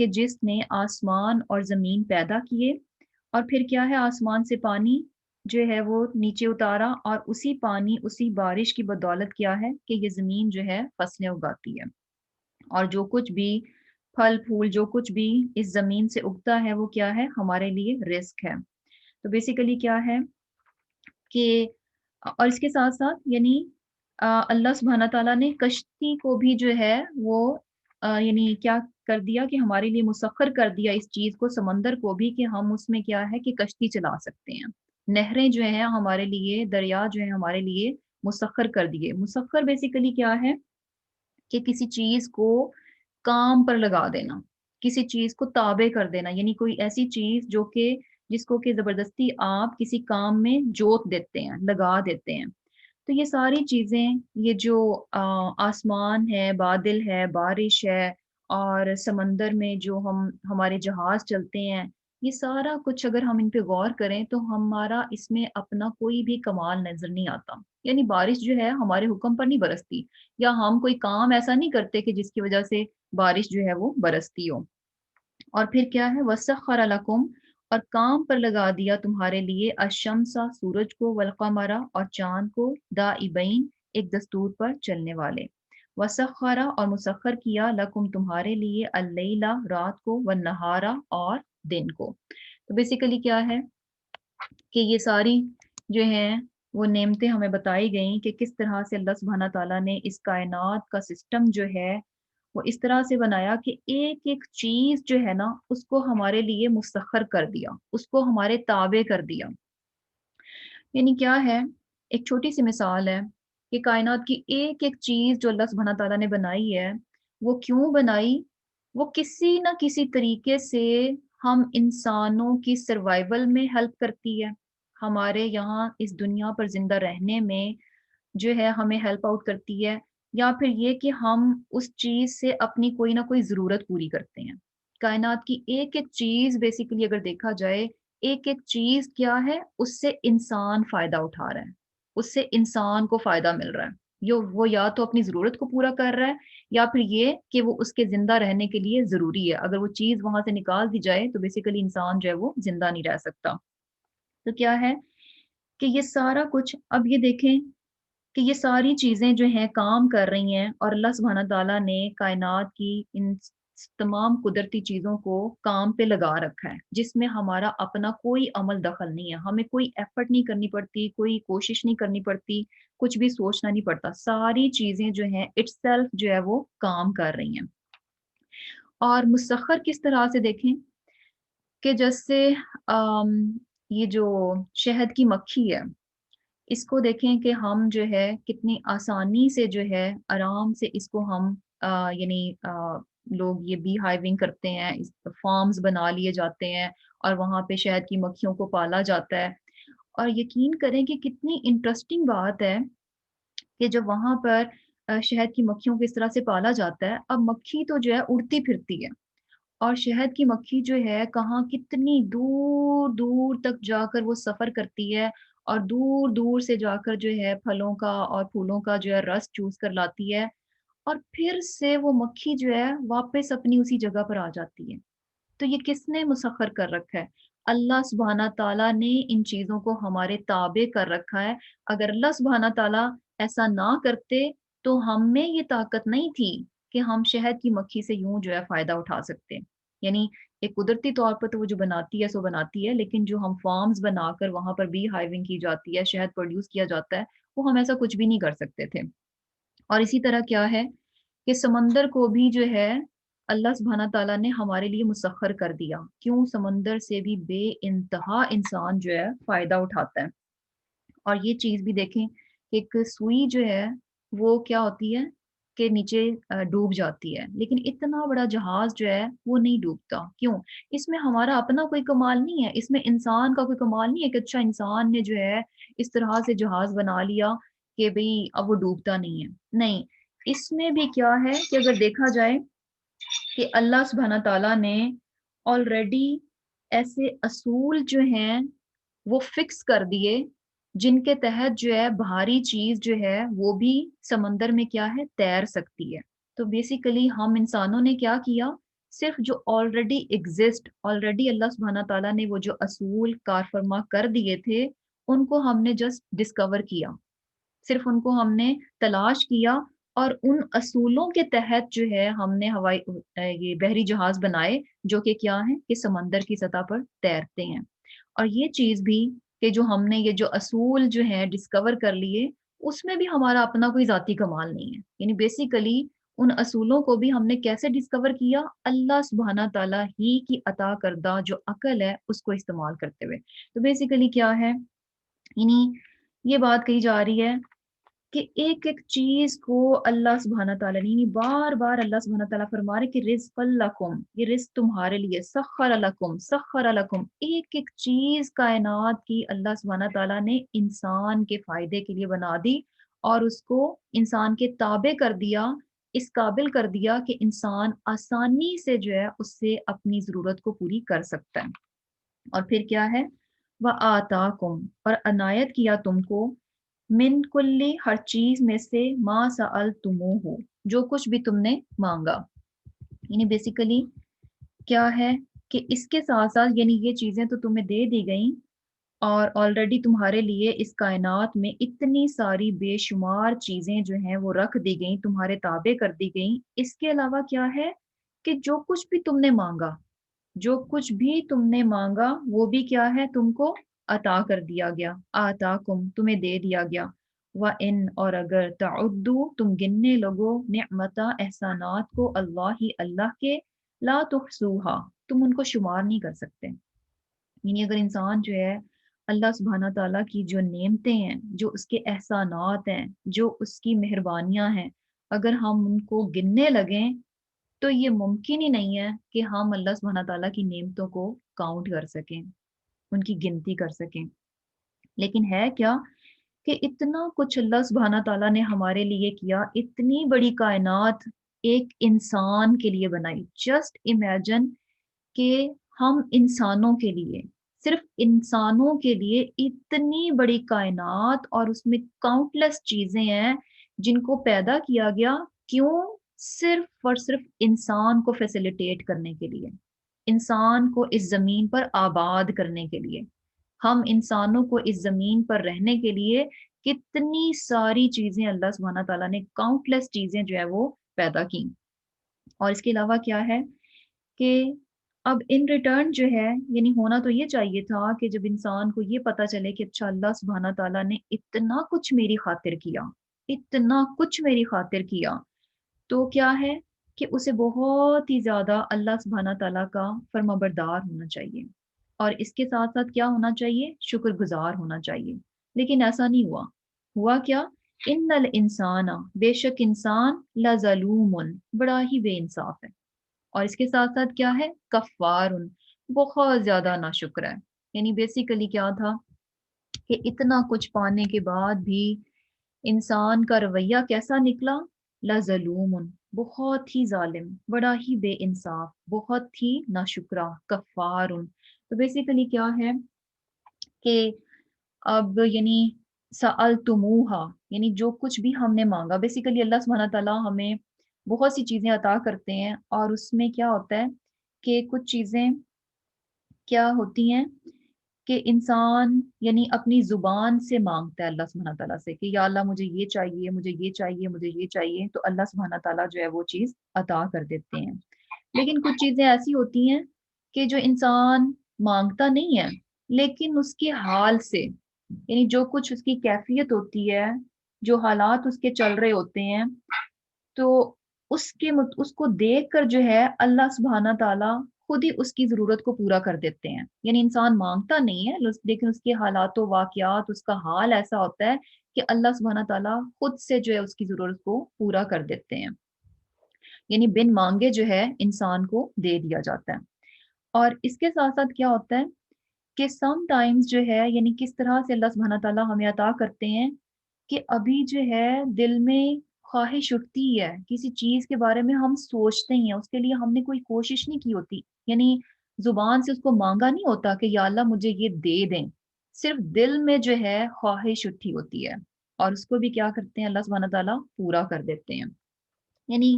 کہ جس نے آسمان اور زمین پیدا کیے اور پھر کیا ہے آسمان سے پانی جو ہے وہ نیچے اتارا اور اسی پانی اسی بارش کی بدولت کیا ہے کہ یہ زمین جو ہے فصلیں اگاتی ہے اور جو کچھ بھی پھل پھول جو کچھ بھی اس زمین سے اگتا ہے وہ کیا ہے ہمارے لیے رزق ہے. تو بیسیکلی کیا ہے کہ اور اس کے ساتھ ساتھ یعنی اللہ سبحانہ تعالیٰ نے کشتی کو بھی جو ہے وہ یعنی کیا کر دیا کہ ہمارے لیے مسخر کر دیا اس چیز کو سمندر کو بھی کہ ہم اس میں کیا ہے کہ کشتی چلا سکتے ہیں. نہریں جو ہیں ہمارے لیے دریا جو ہیں ہمارے لیے مسخر کر دیے. مسخر بیسیکلی کیا ہے کہ کسی چیز کو کام پر لگا دینا کسی چیز کو تابع کر دینا یعنی کوئی ایسی چیز جو کہ جس کو کہ زبردستی آپ کسی کام میں جوت دیتے ہیں لگا دیتے ہیں. تو یہ ساری چیزیں یہ جو آسمان ہے بادل ہے بارش ہے اور سمندر میں جو ہمارے جہاز چلتے ہیں یہ سارا کچھ اگر ہم ان پہ غور کریں تو ہمارا اس میں اپنا کوئی بھی کمال نظر نہیں آتا. یعنی بارش جو ہے ہمارے حکم پر نہیں برستی یا ہم کوئی کام ایسا نہیں کرتے کہ جس کی وجہ سے بارش جو ہے وہ برستی ہو. اور پھر کیا ہے وَسَخَّرَ لَكُمْ اور کام پر لگا دیا تمہارے لیے الشمسَ سورج کو والقمر اور چاند کو دائبین ایک دستور پر چلنے والے. وَسَخَّرَ اور مسخر کیا لَكُمْ تمہارے لیے اللیل رات کو والنہار اور دن کو. تو بیسیکلی کیا ہے کہ یہ ساری جو ہیں وہ نعمتیں ہمیں بتائی گئیں کہ کس طرح سے اللہ سبحانہ تعالیٰ نے اس کائنات کا سسٹم جو ہے وہ اس طرح سے بنایا کہ ایک ایک چیز جو ہے نا اس کو ہمارے لیے مسخر کر دیا اس کو ہمارے تابع کر دیا. یعنی کیا ہے ایک چھوٹی سی مثال ہے کہ کائنات کی ایک ایک چیز جو اللہ سبحانہ تعالیٰ نے بنائی ہے وہ کیوں بنائی وہ کسی نہ کسی طریقے سے ہم انسانوں کی سروائیول میں ہیلپ کرتی ہے ہمارے یہاں اس دنیا پر زندہ رہنے میں جو ہے ہمیں ہیلپ آؤٹ کرتی ہے یا پھر یہ کہ ہم اس چیز سے اپنی کوئی نہ کوئی ضرورت پوری کرتے ہیں. کائنات کی ایک ایک چیز بیسیکلی اگر دیکھا جائے ایک ایک چیز کیا ہے اس سے انسان فائدہ اٹھا رہا ہے اس سے انسان کو فائدہ مل رہا ہے وہ یا تو اپنی ضرورت کو پورا کر رہا ہے یا پھر یہ کہ وہ اس کے زندہ رہنے کے لیے ضروری ہے. اگر وہ چیز وہاں سے نکال دی جائے تو بیسیکلی انسان جو ہے وہ زندہ نہیں رہ سکتا. تو کیا ہے کہ یہ سارا کچھ اب یہ دیکھیں کہ یہ ساری چیزیں جو ہیں کام کر رہی ہیں اور اللہ سبحانہ تعالیٰ نے کائنات کی ان تمام قدرتی چیزوں کو کام پہ لگا رکھا ہے جس میں ہمارا اپنا کوئی عمل دخل نہیں ہے. ہمیں کوئی ایفرٹ نہیں کرنی پڑتی کوئی کوشش نہیں کرنی پڑتی کچھ بھی سوچنا نہیں پڑتا. ساری چیزیں جو ہیں اٹ سیلف جو ہے وہ کام کر رہی ہیں. اور مسخر کس طرح سے دیکھیں کہ جیسے یہ جو شہد کی مکھی ہے اس کو دیکھیں کہ ہم جو ہے کتنی آسانی سے جو ہے آرام سے اس کو ہم یعنی لوگ یہ بی ہائیونگ کرتے ہیں فارمز بنا لیے جاتے ہیں اور وہاں پہ شہد کی مکھیوں کو پالا جاتا ہے. اور یقین کریں کہ کتنی انٹرسٹنگ بات ہے کہ جب وہاں پر شہد کی مکھیوں کو اس طرح سے پالا جاتا ہے اب مکھی تو جو ہے اڑتی پھرتی ہے اور شہد کی مکھی جو ہے کہاں کتنی دور دور تک جا کر وہ سفر کرتی ہے اور دور دور سے جا کر جو ہے پھلوں کا اور پھولوں کا جو ہے رس چوس کر لاتی ہے اور پھر سے وہ مکھی جو ہے واپس اپنی اسی جگہ پر آ جاتی ہے. تو یہ کس نے مسخر کر رکھا ہے؟ اللہ سبحانہ تعالیٰ نے ان چیزوں کو ہمارے تابع کر رکھا ہے. اگر اللہ سبحانہ تعالیٰ ایسا نہ کرتے تو ہم میں یہ طاقت نہیں تھی کہ ہم شہد کی مکھی سے یوں جو ہے فائدہ اٹھا سکتے. یعنی ایک قدرتی طور پر تو وہ جو بناتی ہے سو بناتی ہے لیکن جو ہم فارمز بنا کر وہاں پر بی ہائیونگ کی جاتی ہے شہد پروڈیوس کیا جاتا ہے وہ ہم ایسا کچھ بھی نہیں کر سکتے تھے. اور اسی طرح کیا ہے کہ سمندر کو بھی جو ہے اللہ سبحانہ تعالیٰ نے ہمارے لیے مسخر کر دیا. کیوں؟ سمندر سے بھی بے انتہا انسان جو ہے فائدہ اٹھاتا ہے. اور یہ چیز بھی دیکھیں کہ ایک سوئی جو ہے وہ کیا ہوتی ہے کہ نیچے ڈوب جاتی ہے لیکن اتنا بڑا جہاز جو ہے وہ نہیں ڈوبتا. کیوں؟ اس میں ہمارا اپنا کوئی کمال نہیں ہے اس میں انسان کا کوئی کمال نہیں ہے کہ اچھا انسان نے جو ہے اس طرح سے جہاز بنا لیا کہ بھئی اب وہ ڈوبتا نہیں ہے. نہیں، اس میں بھی کیا ہے کہ اگر دیکھا جائے کہ اللہ سبحانہ تعالیٰ نے آلریڈی ایسے اصول جو ہیں وہ فکس کر دیے جن کے تحت جو ہے بھاری چیز جو ہے وہ بھی سمندر میں کیا ہے تیر سکتی ہے. تو بیسیکلی ہم انسانوں نے کیا کیا صرف جو آلریڈی ایگزسٹ، آلریڈی اللہ سبحانہ تعالیٰ نے وہ جو اصول کار فرما کر دیے تھے ان کو ہم نے جسٹ ڈسکور کیا، صرف ان کو ہم نے تلاش کیا، اور ان اصولوں کے تحت جو ہے ہم نے یہ بحری جہاز بنائے جو کہ کیا ہیں کہ سمندر کی سطح پر تیرتے ہیں۔ اور یہ چیز بھی کہ جو ہم نے یہ جو اصول جو ہیں ڈسکور کر لیے، اس میں بھی ہمارا اپنا کوئی ذاتی کمال نہیں ہے، یعنی بیسیکلی ان اصولوں کو بھی ہم نے کیسے ڈسکور کیا؟ اللہ سبحانہ تعالیٰ ہی کی عطا کردہ جو عقل ہے اس کو استعمال کرتے ہوئے۔ تو بیسیکلی کیا ہے، یعنی یہ بات کہی جا رہی ہے کہ ایک ایک چیز کو اللہ سبحانہ تعالیٰ نے، یعنی بار بار اللہ سبحانہ تعالیٰ فرما رہے کہ رزق لکم، یہ رزق تمہارے لیے، سخر لکم سخر لکم، ایک ایک چیز کائنات کی اللہ سبحانہ تعالیٰ نے انسان کے فائدے کے لیے بنا دی، اور اس کو انسان کے تابع کر دیا، اس قابل کر دیا کہ انسان آسانی سے جو ہے اس سے اپنی ضرورت کو پوری کر سکتا ہے۔ اور پھر کیا ہے، وَآتَاكُمْ، اور عنایت کیا تم کو، من کلی، ہر چیز میں سے، ما سألتموہ، جو کچھ بھی تم نے مانگا۔ یعنی بیسیکلی کیا ہے کہ اس کے ساتھ ساتھ یعنی یہ چیزیں تو تمہیں دے دی گئیں، اور آلریڈی تمہارے لیے اس کائنات میں اتنی ساری بے شمار چیزیں جو ہیں وہ رکھ دی گئیں، تمہارے تابع کر دی گئیں۔ اس کے علاوہ کیا ہے کہ جو کچھ بھی تم نے مانگا، جو کچھ بھی تم نے مانگا وہ بھی کیا ہے، تم کو عطا کر دیا گیا، آتاکم، تمہیں دے دیا گیا۔ وَإِنْ، اور اگر، تعدو، تم گننے لگو، نعمتا، احسانات کو، اللہ ہی، اللہ کے، لا تحصوہا، تم ان کو شمار نہیں کر سکتے۔ یعنی اگر انسان جو ہے اللہ سبحانہ تعالیٰ کی جو نعمتیں ہیں، جو اس کے احسانات ہیں، جو اس کی مہربانیاں ہیں، اگر ہم ان کو گننے لگیں تو یہ ممکن ہی نہیں ہے کہ ہم اللہ سبحانہ تعالیٰ کی نعمتوں کو کاؤنٹ کر سکیں، ان کی گنتی کر سکیں۔ لیکن ہے کیا کہ اتنا کچھ اللہ سبحانہ تعالیٰ نے ہمارے لیے کیا، اتنی بڑی کائنات ایک انسان کے لیے بنائی۔ جسٹ امیجن کہ ہم انسانوں کے لیے، صرف انسانوں کے لیے اتنی بڑی کائنات، اور اس میں کاؤنٹلیس چیزیں ہیں جن کو پیدا کیا گیا، کیوں؟ صرف اور صرف انسان کو فیسیلیٹیٹ کرنے کے لیے، انسان کو اس زمین پر آباد کرنے کے لیے، ہم انسانوں کو اس زمین پر رہنے کے لیے کتنی ساری چیزیں اللہ سبحانہ تعالیٰ نے، کاؤنٹلیس چیزیں جو ہے وہ پیدا کی۔ اور اس کے علاوہ کیا ہے کہ اب ان ریٹرن جو ہے، یعنی ہونا تو یہ چاہیے تھا کہ جب انسان کو یہ پتا چلے کہ اچھا اللہ سبحانہ تعالیٰ نے اتنا کچھ میری خاطر کیا، اتنا کچھ میری خاطر کیا، تو کیا ہے کہ اسے بہت ہی زیادہ اللہ سبحانہ تعالیٰ کا فرما بردار ہونا چاہیے، اور اس کے ساتھ ساتھ کیا ہونا چاہیے، شکر گزار ہونا چاہیے۔ لیکن ایسا نہیں ہوا۔ ہوا کیا، ان الانسان، بے شک انسان، لظلوم، بڑا ہی بے انصاف ہے، اور اس کے ساتھ ساتھ کیا ہے، کفار، بہت زیادہ ناشکر ہے۔ یعنی بیسیکلی کیا تھا کہ اتنا کچھ پانے کے بعد بھی انسان کا رویہ کیسا نکلا، لظلوم، بہت ہی ظالم، بڑا ہی بے انصاف، بہت ہی ناشکرہ، کفار۔ تو بیسیکلی کیا ہے کہ اب یعنی سألتموہا، یعنی جو کچھ بھی ہم نے مانگا، بیسیکلی اللہ سبحانہ تعالیٰ ہمیں بہت سی چیزیں عطا کرتے ہیں، اور اس میں کیا ہوتا ہے کہ کچھ چیزیں کیا ہوتی ہیں کہ انسان یعنی اپنی زبان سے مانگتا ہے اللہ سبحانہ تعالیٰ سے کہ یا اللہ مجھے یہ چاہیے، مجھے یہ چاہیے، مجھے یہ چاہیے، تو اللہ سبحانہ تعالیٰ جو ہے وہ چیز عطا کر دیتے ہیں۔ لیکن کچھ چیزیں ایسی ہوتی ہیں کہ جو انسان مانگتا نہیں ہے، لیکن اس کے حال سے، یعنی جو کچھ اس کی کیفیت ہوتی ہے، جو حالات اس کے چل رہے ہوتے ہیں، تو اس کو دیکھ کر جو ہے اللہ سبحانہ تعالیٰ خود ہی اس کی ضرورت کو پورا کر دیتے ہیں۔ یعنی انسان مانگتا نہیں ہے، لیکن اس کے حالات و واقعات، اس کا حال ایسا ہوتا ہے کہ اللہ سبحانہ تعالیٰ خود سے جو ہے اس کی ضرورت کو پورا کر دیتے ہیں، یعنی بن مانگے جو ہے انسان کو دے دیا جاتا ہے۔ اور اس کے ساتھ ساتھ کیا ہوتا ہے کہ سم ٹائمز جو ہے، یعنی کس طرح سے اللہ سبحانہ تعالیٰ ہمیں عطا کرتے ہیں کہ ابھی جو ہے دل میں خواہش اٹھتی ہے کسی چیز کے بارے میں، ہم سوچتے ہیں، اس کے لیے ہم نے کوئی کوشش نہیں کی ہوتی، یعنی زبان سے اس کو مانگا نہیں ہوتا کہ یا اللہ مجھے یہ دے دیں، صرف دل میں جو ہے خواہش اٹھی ہوتی ہے، اور اس کو بھی کیا کرتے ہیں اللہ سبحانہ تعالیٰ پورا کر دیتے ہیں۔ یعنی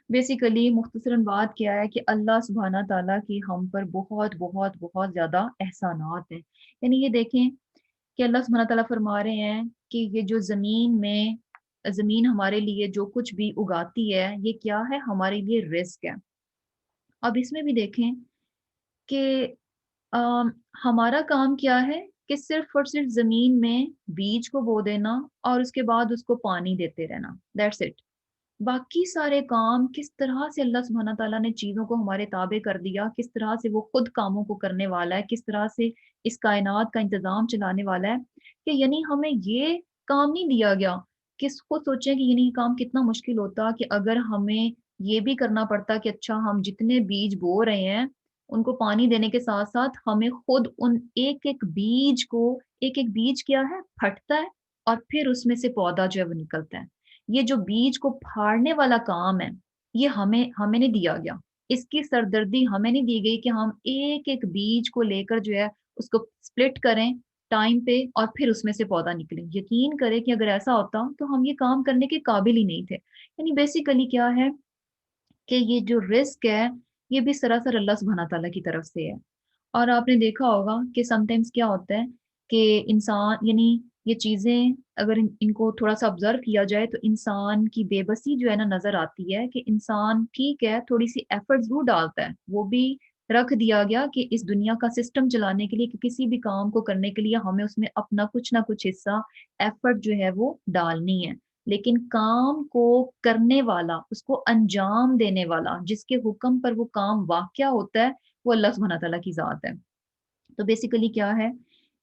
بیسیکلی مختصراً بات کیا ہے کہ اللہ سبحانہ تعالیٰ کی ہم پر بہت بہت بہت زیادہ احسانات ہیں. یعنی یہ دیکھیں کہ اللہ سبحانہ تعالیٰ فرما رہے ہیں کہ یہ جو زمین ہمارے لیے جو کچھ بھی اگاتی ہے یہ کیا ہے؟ ہمارے لیے رزق ہے. اب اس میں بھی دیکھیں کہ آم، ہمارا کام کیا ہے کہ صرف اور صرف زمین میں بیج کو بو دینا اور اس کے بعد اس کو پانی دیتے رہنا. That's it. باقی سارے کام کس طرح سے اللہ سبحانہ تعالیٰ نے چیزوں کو ہمارے تابع کر دیا، کس طرح سے وہ خود کاموں کو کرنے والا ہے، کس طرح سے اس کائنات کا انتظام چلانے والا ہے، کہ یعنی ہمیں یہ کام نہیں دیا گیا کہ خود سوچیں کہ یعنی یہ کام کتنا مشکل ہوتا کہ اگر ہمیں یہ بھی کرنا پڑتا کہ اچھا ہم جتنے بیج بو رہے ہیں ان کو پانی دینے کے ساتھ ساتھ ہمیں خود ان ایک ایک بیج کیا ہے پھٹتا ہے اور پھر اس میں سے پودا جو ہے وہ نکلتا ہے. یہ جو بیج کو پھاڑنے والا کام ہے یہ ہمیں نہیں دیا گیا. اس کی سردردی ہمیں نہیں دی گئی کہ ہم ایک ایک بیج کو لے کر جو ہے اس کو سپلٹ کریں ٹائم پہ اور پھر اس میں سے پودا نکلے. یقین کریں کہ اگر ایسا ہوتا تو ہم یہ کام کرنے کے قابل ہی نہیں تھے. یعنی بیسیکلی کیا ہے کہ یہ جو رزق ہے یہ بھی سراسر اللہ سبحانہ تعالیٰ کی طرف سے ہے. اور آپ نے دیکھا ہوگا کہ سم ٹائمز کیا ہوتا ہے کہ انسان یعنی یہ چیزیں اگر ان کو تھوڑا سا آبزرو کیا جائے تو انسان کی بے بسی جو ہے نا نظر آتی ہے کہ انسان ٹھیک ہے تھوڑی سی ایفرٹ ضرور ڈالتا ہے. وہ بھی رکھ دیا گیا کہ اس دنیا کا سسٹم چلانے کے لیے کہ کسی بھی کام کو کرنے کے لیے ہمیں اس میں اپنا کچھ نہ کچھ حصہ ایفرٹ جو ہے وہ ڈالنی ہے. لیکن کام کو کرنے والا اس کو انجام دینے والا جس کے حکم پر وہ کام واقع ہوتا ہے وہ اللہ سبحانہ تعالیٰ کی ذات ہے. تو بیسیکلی کیا ہے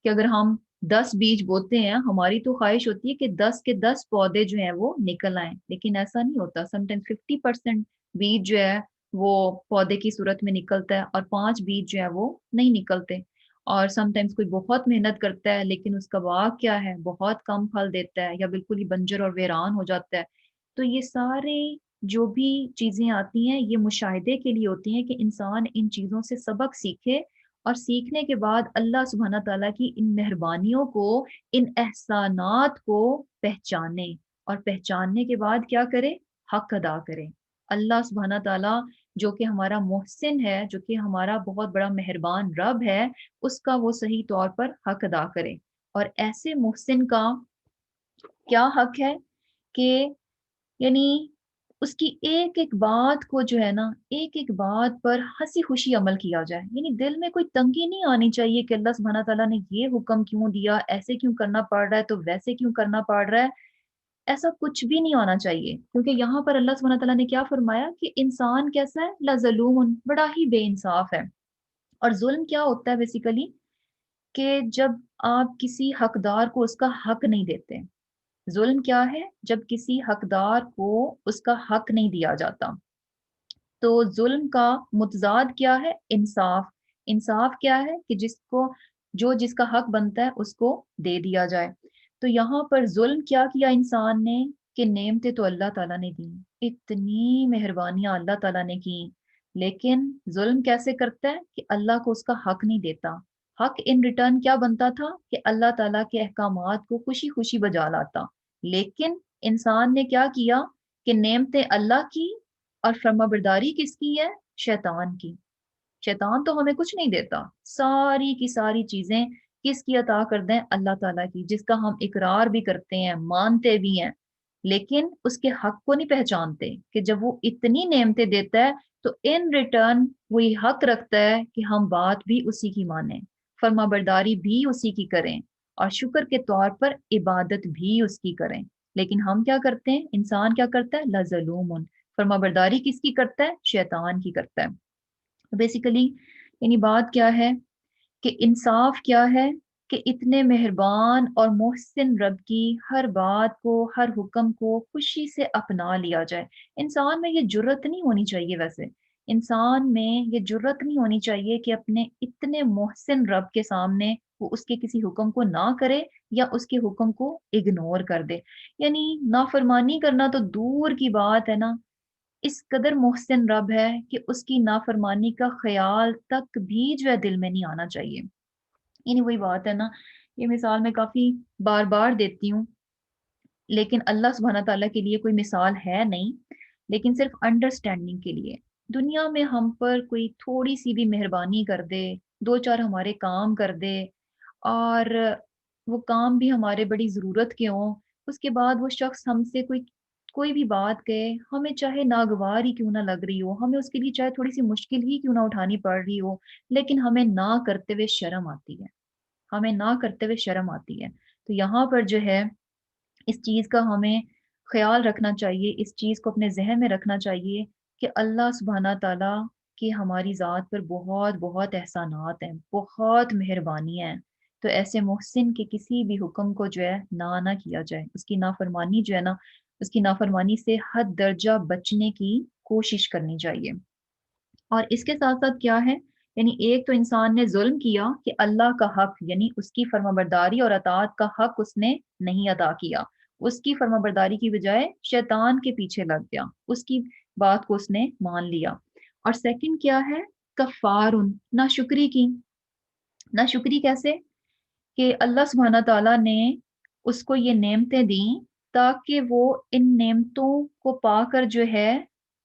کہ اگر ہم 10 بیج بوتے ہیں ہماری تو خواہش ہوتی ہے کہ 10 کے 10 پودے جو ہیں وہ نکل آئیں، لیکن ایسا نہیں ہوتا. سم ٹائم 50% بیج جو ہے وہ پودے کی صورت میں نکلتا ہے اور 5 بیج جو ہے وہ نہیں نکلتے. اور سم ٹائمز کوئی بہت محنت کرتا ہے لیکن اس کا باغ کیا ہے بہت کم پھل دیتا ہے یا بالکل ہی بنجر اور ویران ہو جاتا ہے. تو یہ سارے جو بھی چیزیں آتی ہیں یہ مشاہدے کے لیے ہوتی ہیں کہ انسان ان چیزوں سے سبق سیکھے اور سیکھنے کے بعد اللہ سبحانہ تعالیٰ کی ان مہربانیوں کو ان احسانات کو پہچانے اور پہچاننے کے بعد کیا کرے؟ حق ادا کرے. اللہ سبحانہ تعالیٰ جو کہ ہمارا محسن ہے، جو کہ ہمارا بہت بڑا مہربان رب ہے، اس کا وہ صحیح طور پر حق ادا کرے. اور ایسے محسن کا کیا حق ہے کہ یعنی اس کی ایک ایک بات کو جو ہے نا ایک ایک بات پر ہنسی خوشی عمل کیا جائے. یعنی دل میں کوئی تنگی نہیں آنی چاہیے کہ اللہ سبحانہ تعالیٰ نے یہ حکم کیوں دیا، ایسے کیوں کرنا پڑ رہا ہے تو ویسے کیوں کرنا پڑ رہا ہے. ایسا کچھ بھی نہیں آنا چاہیے کیونکہ یہاں پر اللہ سبحانہ تعالیٰ نے کیا فرمایا کہ انسان کیسا ہے؟ لظلوم، بڑا ہی بے انصاف ہے. اور ظلم کیا ہوتا ہے بیسیکلی کہ جب آپ کسی حقدار کو اس کا حق نہیں دیتے. ظلم کیا ہے؟ جب کسی حقدار کو اس کا حق نہیں دیا جاتا. تو ظلم کا متضاد کیا ہے؟ انصاف. انصاف کیا ہے کہ جس کا حق بنتا ہے اس کو دے دیا جائے. تو یہاں پر ظلم کیا کیا انسان نے کہ نعمتیں تو اللہ تعالیٰ نے دی، اتنی مہربانیاں اللہ تعالیٰ نے کی، لیکن ظلم کیسے کرتا ہے کہ اللہ کو اس کا حق نہیں دیتا. حق ان ریٹرن کیا بنتا تھا کہ اللہ تعالیٰ کے احکامات کو خوشی خوشی بجا لاتا. لیکن انسان نے کیا کیا کہ نعمتیں اللہ کی اور فرما برداری کس کی ہے؟ شیطان کی. شیطان تو ہمیں کچھ نہیں دیتا، ساری کی ساری چیزیں کس کی عطا کر دیں؟ اللہ تعالیٰ کی، جس کا ہم اقرار بھی کرتے ہیں مانتے بھی ہیں، لیکن اس کے حق کو نہیں پہچانتے کہ جب وہ اتنی نعمتیں دیتا ہے تو ان ریٹرن وہی حق رکھتا ہے کہ ہم بات بھی اسی کی مانیں، فرما برداری بھی اسی کی کریں اور شکر کے طور پر عبادت بھی اس کی کریں. لیکن ہم کیا کرتے ہیں؟ انسان کیا کرتا ہے؟ لظلوم. فرما برداری کس کی کرتا ہے؟ شیطان کی کرتا ہے. بیسیکلی یعنی بات کیا ہے کہ انصاف کیا ہے کہ اتنے مہربان اور محسن رب کی ہر بات کو ہر حکم کو خوشی سے اپنا لیا جائے. انسان میں یہ جرت نہیں ہونی چاہیے، ویسے انسان میں یہ جرت نہیں ہونی چاہیے کہ اپنے اتنے محسن رب کے سامنے وہ اس کے کسی حکم کو نہ کرے یا اس کے حکم کو اگنور کر دے. یعنی نافرمانی کرنا تو دور کی بات ہے نا، اس قدر محسن رب ہے کہ اس کی نافرمانی کا خیال تک بھی جو ہے دل میں نہیں آنا چاہیے. یعنی وہی بات ہے نا، یہ مثال میں کافی بار بار دیتی ہوں لیکن اللہ سبحانہ تعالیٰ کے لیے کوئی مثال ہے نہیں. لیکن صرف انڈرسٹینڈنگ کے لیے۔ دنیا میں ہم پر کوئی تھوڑی سی بھی مہربانی کر دے، دو چار ہمارے کام کر دے، اور وہ کام بھی ہمارے بڑی ضرورت کے ہوں، اس کے بعد وہ شخص ہم سے کوئی کوئی بھی بات کہے، ہمیں چاہے ناگوار ہی کیوں نہ لگ رہی ہو، ہمیں اس کے لیے چاہے تھوڑی سی مشکل ہی کیوں نہ اٹھانی پڑ رہی ہو، لیکن ہمیں نہ کرتے ہوئے شرم آتی ہے، ہمیں نہ کرتے ہوئے شرم آتی ہے۔ تو یہاں پر جو ہے اس چیز کا ہمیں خیال رکھنا چاہیے، اس چیز کو اپنے ذہن میں رکھنا چاہیے کہ اللہ سبحانہ تعالیٰ کی ہماری ذات پر بہت بہت احسانات ہیں، بہت مہربانی ہیں۔ تو ایسے محسن کے کسی بھی حکم کو جو ہے نہ کیا جائے، اس کی نافرمانی جو ہے نا، اس کی نافرمانی سے حد درجہ بچنے کی کوشش کرنی چاہیے۔ اور اس کے ساتھ ساتھ کیا ہے، یعنی ایک تو انسان نے ظلم کیا کہ اللہ کا حق، یعنی اس کی فرمانبرداری اور اطاعت کا حق اس نے نہیں ادا کیا، اس کی فرمانبرداری کی بجائے شیطان کے پیچھے لگ گیا، اس کی بات کو اس نے مان لیا۔ اور سیکنڈ کیا ہے، کفارن، ناشکری کی۔ ناشکری کیسے؟ کہ اللہ سبحانہ تعالیٰ نے اس کو یہ نعمتیں دیں تاکہ وہ ان نعمتوں کو پا کر جو ہے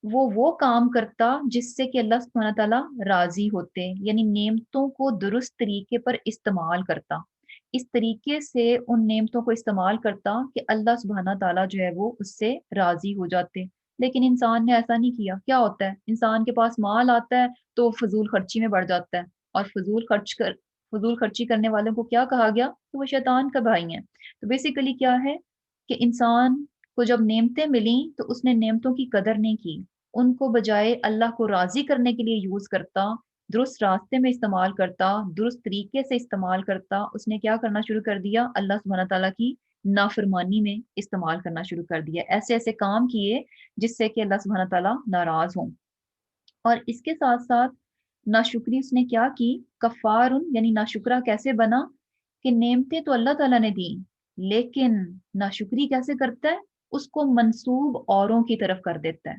وہ کام کرتا جس سے کہ اللہ سبحانہ تعالیٰ راضی ہوتے، یعنی نعمتوں کو درست طریقے پر استعمال کرتا، اس طریقے سے ان نعمتوں کو استعمال کرتا کہ اللہ سبحانہ تعالیٰ جو ہے وہ اس سے راضی ہو جاتے۔ لیکن انسان نے ایسا نہیں کیا۔ کیا ہوتا ہے، انسان کے پاس مال آتا ہے تو فضول خرچی میں بڑھ جاتا ہے، اور فضول خرچی کرنے والوں کو کیا کہا گیا کہ وہ شیطان کا بھائی ہیں۔ تو بیسیکلی کیا ہے کہ انسان کو جب نعمتیں ملیں تو اس نے نعمتوں کی قدر نہیں کی، ان کو بجائے اللہ کو راضی کرنے کے لیے یوز کرتا، درست راستے میں استعمال کرتا، درست طریقے سے استعمال کرتا، اس نے کیا کرنا شروع کر دیا، اللہ سبحانہ تعالیٰ کی نافرمانی میں استعمال کرنا شروع کر دیا، ایسے ایسے کام کیے جس سے کہ اللہ سبحانہ تعالیٰ ناراض ہوں۔ اور اس کے ساتھ ساتھ ناشکری اس نے کیا کی، کفارن، یعنی ناشکرا کیسے بنا کہ نعمتیں تو اللہ تعالیٰ نے دی، لیکن ناشکری کیسے کرتا ہے، اس کو منسوب اوروں کی طرف کر دیتا ہے۔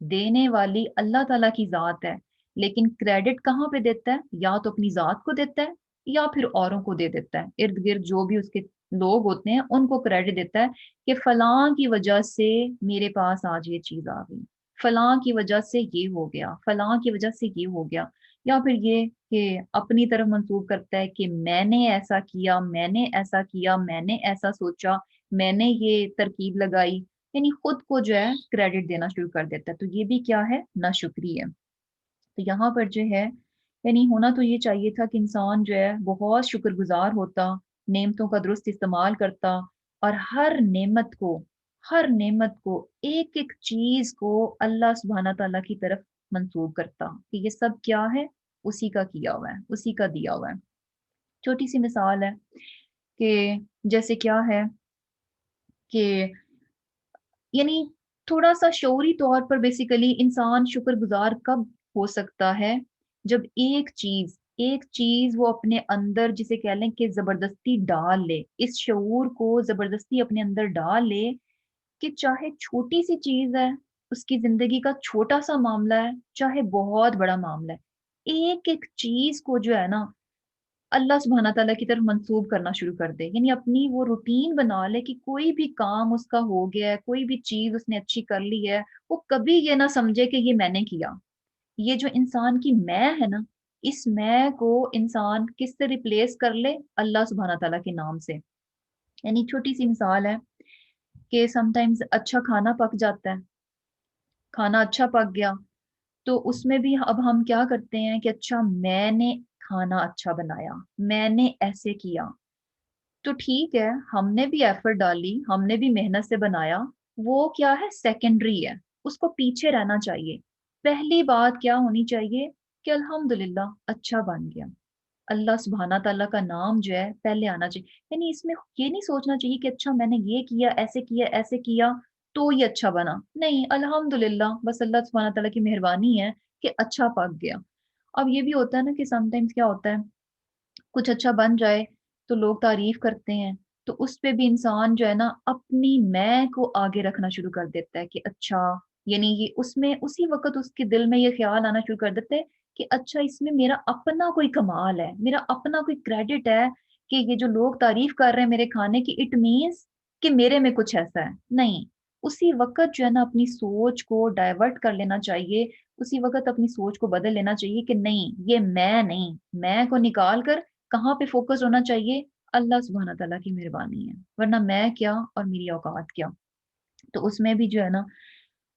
دینے والی اللہ تعالیٰ کی ذات ہے، لیکن کریڈٹ کہاں پہ دیتا ہے، یا تو اپنی ذات کو دیتا ہے یا پھر اوروں کو دے دیتا ہے، ارد گرد جو بھی اس کے لوگ ہوتے ہیں ان کو کریڈٹ دیتا ہے کہ فلاں کی وجہ سے میرے پاس آج یہ چیز آ گئی، فلاں کی وجہ سے یہ ہو گیا، فلاں کی وجہ سے یہ ہو گیا، یا پھر یہ کہ اپنی طرف منسوب کرتا ہے کہ میں نے ایسا کیا، میں نے ایسا کیا، میں نے ایسا سوچا، میں نے یہ ترکیب لگائی، یعنی خود کو جو ہے کریڈٹ دینا شروع کر دیتا ہے۔ تو یہ بھی کیا ہے، ناشکری ہے۔ تو یہاں پر جو ہے یعنی ہونا تو یہ چاہیے تھا کہ انسان جو ہے بہت شکر گزار ہوتا، نعمتوں کا درست استعمال کرتا، اور ہر نعمت کو ایک ایک چیز کو اللہ سبحانہ تعالیٰ کی طرف منسوب کرتا کہ یہ سب کیا ہے، اسی کا کیا ہوا ہے، اسی کا دیا ہوا ہے۔ چھوٹی سی مثال ہے کہ جیسے کیا ہے کہ یعنی تھوڑا سا شعوری طور پر بیسیکلی انسان شکر گزار کب ہو سکتا ہے، جب ایک چیز وہ اپنے اندر جسے کہہ لیں کہ زبردستی ڈال لے، اس شعور کو زبردستی اپنے اندر ڈال لے کہ چاہے چھوٹی سی چیز ہے، اس کی زندگی کا چھوٹا سا معاملہ ہے، چاہے بہت بڑا معاملہ ہے، ایک ایک چیز کو جو ہے نا اللہ سبحانہ تعالیٰ کی طرف منسوب کرنا شروع کر دے، یعنی اپنی وہ روٹین بنا لے کہ کوئی بھی کام اس کا ہو گیا ہے، کوئی بھی چیز اس نے اچھی کر لی ہے، وہ کبھی یہ نہ سمجھے کہ یہ میں نے کیا۔ یہ جو انسان کی میں ہے نا، اس میں کو انسان کس سے ریپلیس کر لے، اللہ سبحانہ تعالیٰ کے نام سے۔ یعنی چھوٹی سی مثال ہے کہ سم ٹائمز اچھا کھانا پک جاتا ہے، کھانا اچھا پک گیا تو اس میں بھی اب ہم کیا کرتے ہیں کہ اچھا میں نے کھانا اچھا بنایا، میں نے ایسے کیا، تو ٹھیک ہے، ہم نے بھی ایفرٹ ڈالی، ہم نے بھی محنت سے بنایا، وہ کیا ہے، سیکنڈری ہے، اس کو پیچھے رہنا چاہیے۔ پہلی بات کیا ہونی چاہیے کہ الحمدللہ اچھا بن گیا، اللہ سبحانہ تعالیٰ کا نام جو ہے پہلے آنا چاہیے، یعنی اس میں یہ نہیں سوچنا چاہیے کہ اچھا میں نے یہ کیا ایسے کیا تو یہ اچھا بنا، نہیں، الحمدللہ بس اللہ سبحانہ تعالیٰ کی مہربانی ہے کہ اچھا پک گیا۔ اب یہ بھی ہوتا ہے نا کہ سم ٹائمز کیا ہوتا ہے، کچھ اچھا بن جائے تو لوگ تعریف کرتے ہیں، تو اس پہ بھی انسان جو ہے نا اپنی میں کو آگے رکھنا شروع کر دیتا ہے کہ اچھا، یعنی یہ اس میں اسی وقت اس کے دل میں یہ خیال آنا شروع کر دیتا ہے کہ اچھا اس میں میرا اپنا کوئی کمال ہے، میرا اپنا کوئی کریڈٹ ہے، کہ یہ جو لوگ تعریف کر رہے ہیں میرے کھانے کی، اٹ مینس کہ میرے میں کچھ ایسا ہے، نہیں، اسی وقت جو ہے نا اپنی سوچ کو ڈائیورٹ کر لینا چاہیے، اسی وقت اپنی سوچ کو بدل لینا چاہیے کہ نہیں، یہ میں نہیں، میں کو نکال کر کہاں پہ فوکس ہونا چاہیے؟ اللہ سبحانہ تعالیٰ کی مہربانی ہے، ورنہ میں کیا اور میری اوقات کیا۔ تو اس میں بھی جو ہے نا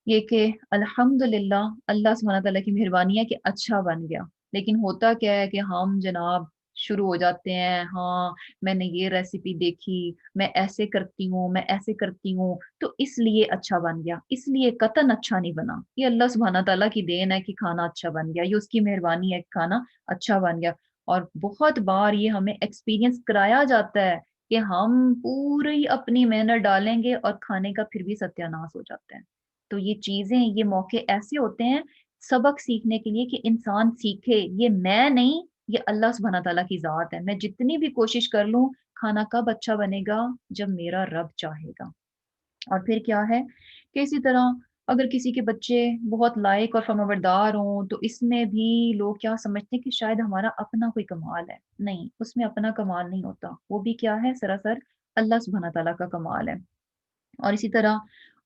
یہ کہ الحمدللہ اللہ سبحانہ تعالیٰ کی مہربانی ہے کہ اچھا بن گیا۔ لیکن ہوتا کیا ہے کہ ہم جناب شروع ہو جاتے ہیں، ہاں میں نے یہ ریسیپی دیکھی، میں ایسے کرتی ہوں، میں ایسے کرتی ہوں، تو اس لیے اچھا بن گیا، اس لیے قطعاً اچھا نہیں بنا۔ یہ اللہ سبحانہ تعالیٰ کی دین ہے کہ کھانا اچھا بن گیا، یہ اس کی مہربانی ہے کہ کھانا اچھا بن گیا۔ اور بہت بار یہ ہمیں ایکسپیرینس کرایا جاتا ہے کہ ہم پوری اپنی محنت ڈالیں گے اور کھانے کا پھر بھی ستیہ ناش ہو جاتا ہے۔ تو یہ چیزیں، یہ موقع ایسے ہوتے ہیں سبق سیکھنے کے لیے کہ انسان سیکھے یہ میں نہیں، یہ اللہ سبحانہ تعالیٰ کی ذات ہے۔ میں جتنی بھی کوشش کر لوں، کھانا کب اچھا بنے گا؟ جب میرا رب چاہے گا۔ اور پھر کیا ہے کہ اسی طرح اگر کسی کے بچے بہت لائق اور فرمانبردار ہوں تو اس میں بھی لوگ کیا سمجھتے ہیں کہ شاید ہمارا اپنا کوئی کمال ہے۔ نہیں، اس میں اپنا کمال نہیں ہوتا، وہ بھی کیا ہے؟ سراسر اللہ سبحانہ تعالیٰ کا کمال ہے۔ اور اسی طرح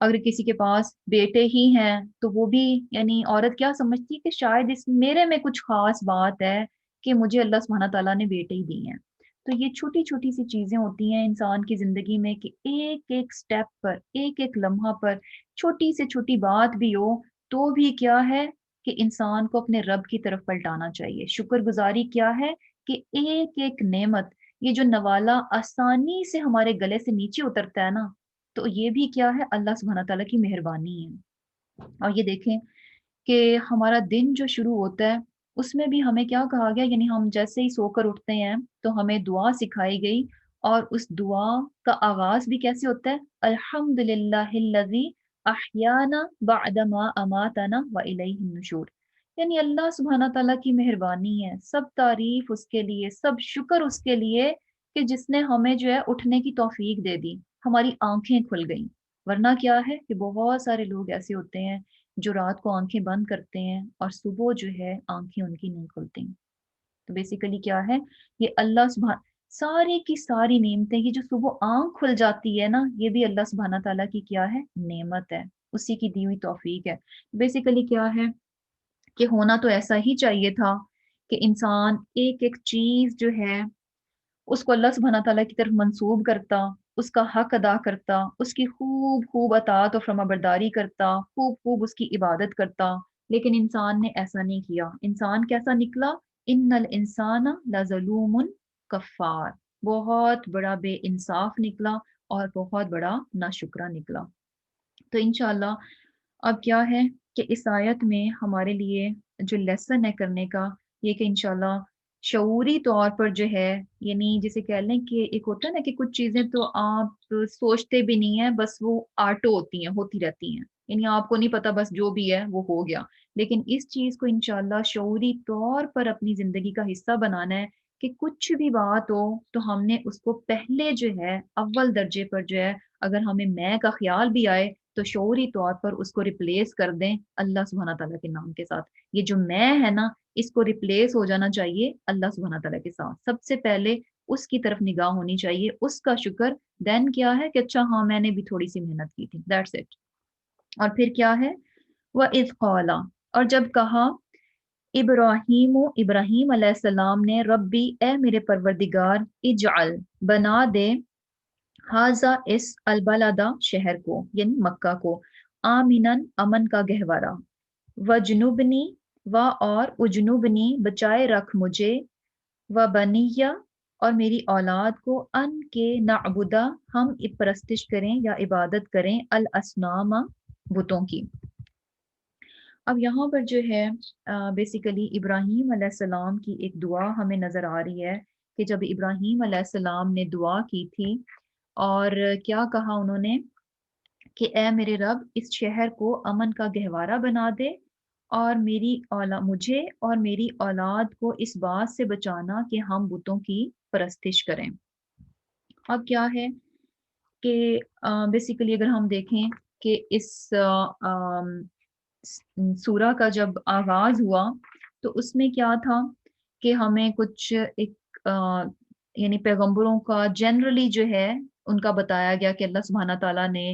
اگر کسی کے پاس بیٹے ہی ہیں تو وہ بھی، یعنی عورت کیا سمجھتی ہے کہ شاید اس میرے میں کچھ خاص بات ہے کہ مجھے اللہ سبحانہ تعالیٰ نے بیٹے ہی دی ہیں۔ تو یہ چھوٹی چھوٹی سی چیزیں ہوتی ہیں انسان کی زندگی میں کہ ایک ایک سٹیپ پر، ایک ایک لمحہ پر چھوٹی سے چھوٹی بات بھی ہو تو بھی کیا ہے کہ انسان کو اپنے رب کی طرف پلٹانا چاہیے۔ شکر گزاری کیا ہے کہ ایک ایک نعمت، یہ جو نوالا آسانی سے ہمارے گلے سے نیچے اترتا ہے نا، تو یہ بھی کیا ہے؟ اللہ سبحانہ تعالیٰ کی مہربانی ہے۔ اور یہ دیکھیں کہ ہمارا دن جو شروع ہوتا ہے اس میں بھی ہمیں کیا کہا گیا، یعنی ہم جیسے ہی سو کر اٹھتے ہیں تو ہمیں دعا سکھائی گئی، اور اس دعا کا آغاز بھی کیسے ہوتا ہے؟ الحمد للہ الذی احیانا بعدما اماتنا والیہ النشور۔ یعنی اللہ سبحانہ تعالیٰ کی مہربانی ہے، سب تعریف اس کے لیے، سب شکر اس کے لیے کہ جس نے ہمیں جو ہے اٹھنے کی توفیق دے دی، ہماری آنکھیں کھل گئیں۔ ورنہ کیا ہے کہ بہت سارے لوگ ایسے ہوتے ہیں جو رات کو آنکھیں بند کرتے ہیں اور صبح جو ہے آنکھیں ان کی نہیں کھلتی۔ تو بیسیکلی کیا ہے؟ یہ اللہ سبحانہ، ساری کی ساری نعمتیں، یہ جو صبح آنکھ کھل جاتی ہے نا، یہ بھی اللہ سبحانہ تعالیٰ کی کیا ہے؟ نعمت ہے، اسی کی دی ہوئی توفیق ہے۔ بیسیکلی کیا ہے کہ ہونا تو ایسا ہی چاہیے تھا کہ انسان ایک ایک چیز جو ہے اس کو اللہ سبحانہ تعالیٰ کی طرف منسوب کرتا، اس کا حق ادا کرتا، اس کی خوب خوب اطاعت و فرما برداری کرتا، خوب خوب اس کی عبادت کرتا۔ لیکن انسان نے ایسا نہیں کیا۔ انسان کیسا نکلا؟ ان الانسان لظلوم کفار، بہت بڑا بے انصاف نکلا اور بہت بڑا ناشکرا نکلا۔ تو انشاءاللہ اب کیا ہے کہ اس آیت میں ہمارے لیے جو لیسن ہے کرنے کا، یہ کہ انشاءاللہ شعوری طور پر جو ہے، یعنی جسے کہہ لیں کہ ایک ہوتا ہے نا کہ کچھ چیزیں تو آپ سوچتے بھی نہیں ہیں، بس وہ آٹو ہوتی ہیں، ہوتی رہتی ہیں، یعنی آپ کو نہیں پتا، بس جو بھی ہے وہ ہو گیا۔ لیکن اس چیز کو انشاءاللہ شعوری طور پر اپنی زندگی کا حصہ بنانا ہے کہ کچھ بھی بات ہو تو ہم نے اس کو پہلے جو ہے اول درجے پر جو ہے، اگر ہمیں میں کا خیال بھی آئے تو شعوری طور پر اس کو ریپلیس کر دیں اللہ سبحانہ تعالیٰ کے نام کے ساتھ۔ یہ جو میں ہے نا، اس کو ریپلیس ہو جانا چاہیے اللہ سبحانہ تعالیٰ کے ساتھ۔ سب سے پہلے اس کی طرف نگاہ ہونی چاہیے، اس کا شکر، دین کیا ہے کہ اچھا ہاں میں نے بھی تھوڑی سی محنت کی تھی، دیٹس اٹ۔ اور پھر کیا ہے؟ وَإِذْ قَالَ، اور جب کہا ابراہیم علیہ السلام نے، ربی اے میرے پروردگار، اجعل بنا دے، حاضا اس البلدہ شہر کو، یعنی مکہ کو، آمینن امن کا گہوارہ، وجنوبنی و اور اجنوبنی بچائے رکھ مجھے، و بنیہ اور میری اولاد کو، ان کے نعبدہ ہم پرستش کریں یا عبادت کریں، الاسنام بتوں کی۔ اب یہاں پر جو ہے بیسیکلی ابراہیم علیہ السلام کی ایک دعا ہمیں نظر آ رہی ہے کہ جب ابراہیم علیہ السلام نے دعا کی تھی اور کیا کہا انہوں نے کہ اے میرے رب اس شہر کو امن کا گہوارہ بنا دے، اور مجھے اور میری اولاد کو اس بات سے بچانا کہ ہم بتوں کی پرستش کریں۔ اب کیا ہے کہ بیسیکلی اگر ہم دیکھیں کہ اس سورہ کا جب آغاز ہوا تو اس میں کیا تھا کہ ہمیں کچھ ایک یعنی پیغمبروں کا جنرلی جو ہے ان کا بتایا گیا کہ اللہ سبحانہ تعالیٰ نے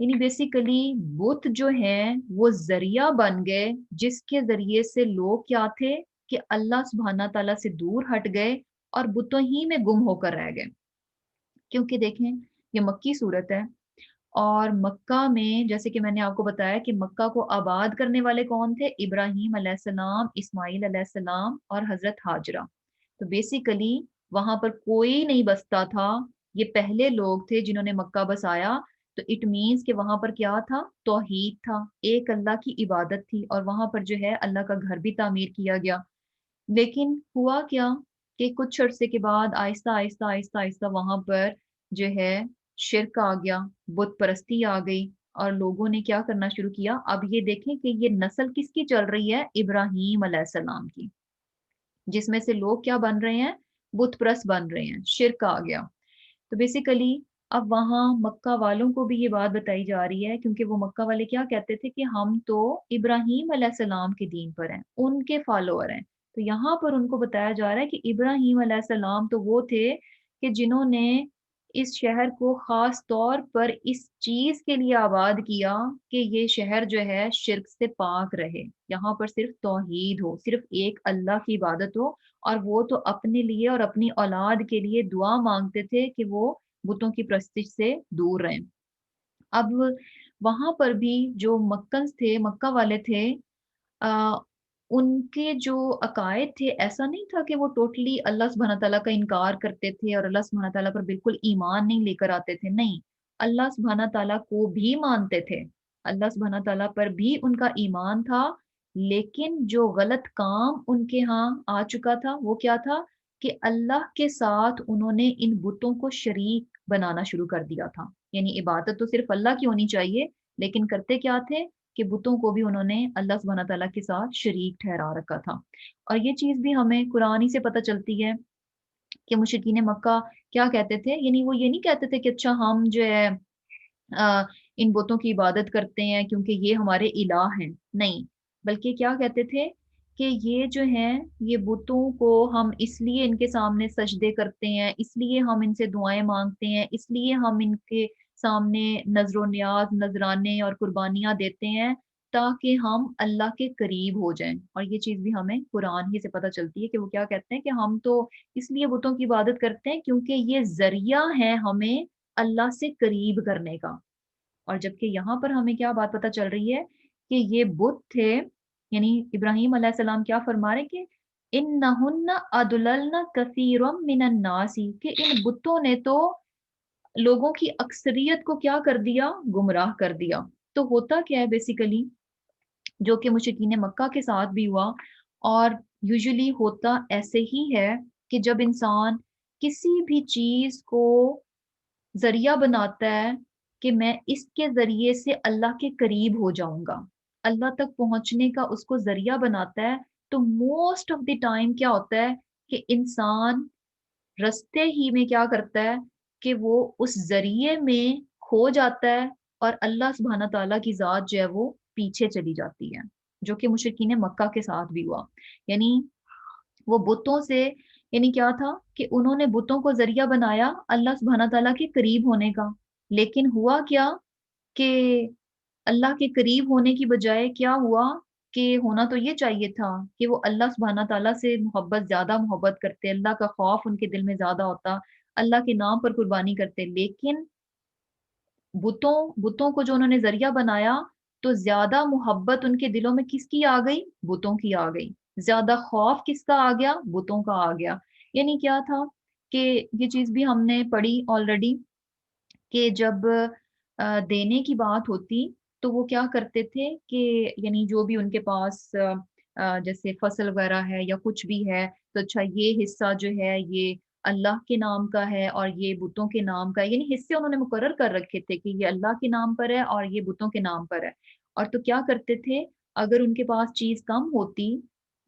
یعنی بیسیکلی بت جو ہیں وہ ذریعہ بن گئے جس کے ذریعے سے لوگ کیا تھے کہ اللہ سبحانہ تعالیٰ سے دور ہٹ گئے اور بتوں ہی میں گم ہو کر رہ گئے. کیونکہ دیکھیں یہ مکی صورت ہے، اور مکہ میں جیسے کہ میں نے آپ کو بتایا کہ مکہ کو آباد کرنے والے کون تھے؟ ابراہیم علیہ السلام، اسماعیل علیہ السلام اور حضرت ہاجرہ. تو بیسیکلی وہاں پر کوئی نہیں بستا تھا، یہ پہلے لوگ تھے جنہوں نے مکہ بسایا. تو اٹ مینس کہ وہاں پر کیا تھا؟ توحید تھا، ایک اللہ کی عبادت تھی، اور وہاں پر جو ہے اللہ کا گھر بھی تعمیر کیا گیا. لیکن ہوا کیا کہ کچھ عرصے کے بعد آہستہ آہستہ آہستہ آہستہ وہاں پر جو ہے شرک آ گیا، بت پرستی آ گئی، اور لوگوں نے کیا کرنا شروع کیا. اب یہ دیکھیں کہ یہ نسل کس کی چل رہی ہے؟ ابراہیم علیہ السلام کی، جس میں سے لوگ کیا بن رہے ہیں؟ بت پرست بن رہے ہیں، شرک آ گیا. تو بیسیکلی اب وہاں مکہ والوں کو بھی یہ بات بتائی جا رہی ہے، کیونکہ وہ مکہ والے کیا کہتے تھے کہ ہم تو ابراہیم علیہ السلام کے دین پر ہیں، ان کے فالوور ہیں. تو یہاں پر ان کو بتایا جا رہا ہے کہ ابراہیم علیہ السلام تو وہ تھے کہ جنہوں نے اس شہر کو خاص طور پر اس چیز کے لیے آباد کیا کہ یہ شہر جو ہے شرک سے پاک رہے، یہاں پر صرف توحید ہو، صرف ایک اللہ کی عبادت ہو. اور وہ تو اپنے لیے اور اپنی اولاد کے لیے دعا مانگتے تھے کہ وہ بتوں کی پرستش سے دور رہیں. اب وہاں پر بھی جو مکنز تھے، مکہ والے تھے، ان کے جو عقائد تھے ایسا نہیں تھا کہ وہ ٹوٹلی اللہ سبحانہ تعالیٰ کا انکار کرتے تھے اور اللہ سبحانہ تعالیٰ پر بالکل ایمان نہیں لے کر آتے تھے. نہیں، اللہ سبحانہ تعالیٰ کو بھی مانتے تھے، اللہ سبحانہ تعالیٰ پر بھی ان کا ایمان تھا. لیکن جو غلط کام ان کے ہاں آ چکا تھا وہ کیا تھا کہ اللہ کے ساتھ انہوں نے ان بتوں کو شریک بنانا شروع کر دیا تھا. یعنی عبادت تو صرف اللہ کی ہونی چاہیے، لیکن کرتے کیا تھے کہ بتوں کو بھی انہوں نے اللہ سبحانہ تعالیٰ کے ساتھ شریک ٹھہرا رکھا تھا. اور یہ چیز بھی ہمیں قرآن ہی سے پتہ چلتی ہے کہ مشرکین مکہ کیا کہتے تھے. یعنی وہ یہ نہیں کہتے تھے کہ اچھا ہم جو ہے ان بتوں کی عبادت کرتے ہیں کیونکہ یہ ہمارے الہ ہیں، نہیں، بلکہ کیا کہتے تھے کہ یہ جو ہیں یہ بتوں کو ہم اس لیے ان کے سامنے سجدے کرتے ہیں، اس لیے ہم ان سے دعائیں مانگتے ہیں، اس لیے ہم ان کے سامنے نذر و نیاز، نذرانے اور قربانیاں دیتے ہیں تاکہ ہم اللہ کے قریب ہو جائیں. اور یہ چیز بھی ہمیں قرآن ہی سے پتہ چلتی ہے کہ وہ کیا کہتے ہیں کہ ہم تو اس لیے بتوں کی عبادت کرتے ہیں کیونکہ یہ ذریعہ ہے ہمیں اللہ سے قریب کرنے کا. اور جبکہ یہاں پر ہمیں کیا بات پتہ چل رہی ہے کہ یہ بت تھے، یعنی ابراہیم علیہ السلام کیا فرما رہے کہ انہن اضللن کثیرا من الناس، کہ ان بتوں نے تو لوگوں کی اکثریت کو کیا کر دیا؟ گمراہ کر دیا. تو ہوتا کیا ہے بیسیکلی، جو کہ مشرکین مکہ کے ساتھ بھی ہوا، اور یوزلی ہوتا ایسے ہی ہے کہ جب انسان کسی بھی چیز کو ذریعہ بناتا ہے کہ میں اس کے ذریعے سے اللہ کے قریب ہو جاؤں گا، اللہ تک پہنچنے کا اس کو ذریعہ بناتا ہے، تو موسٹ آف دی ٹائم کیا ہوتا ہے کہ انسان رستے ہی میں کیا کرتا ہے کہ وہ اس ذریعے میں کھو جاتا ہے، اور اللہ سبحانہ تعالیٰ کی ذات جو ہے وہ پیچھے چلی جاتی ہے، جو کہ مشرکین مکہ کے ساتھ بھی ہوا. یعنی وہ بتوں سے، یعنی کیا تھا کہ انہوں نے بتوں کو ذریعہ بنایا اللہ سبحانہ تعالیٰ کے قریب ہونے کا. لیکن ہوا کیا کہ اللہ کے قریب ہونے کی بجائے کیا ہوا کہ ہونا تو یہ چاہیے تھا کہ وہ اللہ سبحانہ تعالیٰ سے زیادہ محبت کرتے، اللہ کا خوف ان کے دل میں زیادہ ہوتا، اللہ کے نام پر قربانی کرتے. لیکن بتوں کو جو انہوں نے ذریعہ بنایا تو زیادہ محبت ان کے دلوں میں کس کی آ گئی؟ بتوں کی آ گئی. زیادہ خوف کس کا آ گیا؟ بتوں کا آ گیا. یعنی کیا تھا کہ یہ چیز بھی ہم نے پڑھی آلریڈی کہ جب دینے کی بات ہوتی تو وہ کیا کرتے تھے کہ یعنی جو بھی ان کے پاس جیسے فصل وغیرہ ہے یا کچھ بھی ہے، تو اچھا یہ حصہ جو ہے یہ اللہ کے نام کا ہے اور یہ بتوں کے نام کا ہے. یعنی حصے انہوں نے مقرر کر رکھے تھے کہ یہ اللہ کے نام پر ہے اور یہ بتوں کے نام پر ہے. اور تو کیا کرتے تھے، اگر ان کے پاس چیز کم ہوتی،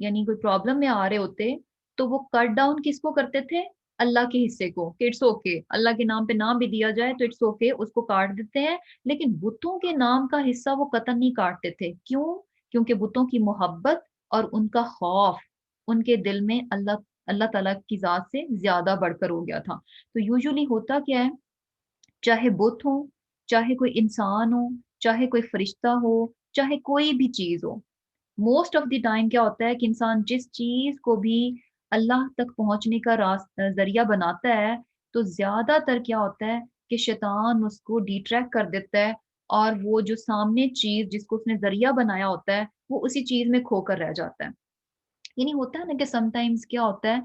یعنی کوئی پرابلم میں آ رہے ہوتے، تو وہ کٹ ڈاؤن کس کو کرتے تھے؟ اللہ کے حصے کو، کہ اٹس اوکے اللہ کے نام پہ نام بھی دیا جائے تو اٹس اوکے اس کو کاٹ دیتے ہیں. لیکن بتوں کے نام کا حصہ وہ قطعا نہیں کاٹتے تھے. کیوں؟ کیونکہ بتوں کی محبت اور ان کا خوف ان کے دل میں اللہ تعالیٰ کی ذات سے زیادہ بڑھ کر ہو گیا تھا. تو یوزلی ہوتا کیا ہے، چاہے بت ہوں، چاہے کوئی انسان ہو، چاہے کوئی فرشتہ ہو، چاہے کوئی بھی چیز ہو، موسٹ آف دی ٹائم کیا ہوتا ہے کہ انسان جس چیز کو بھی اللہ تک پہنچنے کا ذریعہ بناتا ہے، تو زیادہ تر کیا ہوتا ہے کہ شیطان اس کو ڈیٹریکٹ کر دیتا ہے، اور وہ جو سامنے چیز جس کو اس نے ذریعہ بنایا ہوتا ہے وہ اسی چیز میں کھو کر رہ جاتا ہے۔ یعنی ہوتا ہے نا کہ سم ٹائمز کیا ہوتا ہے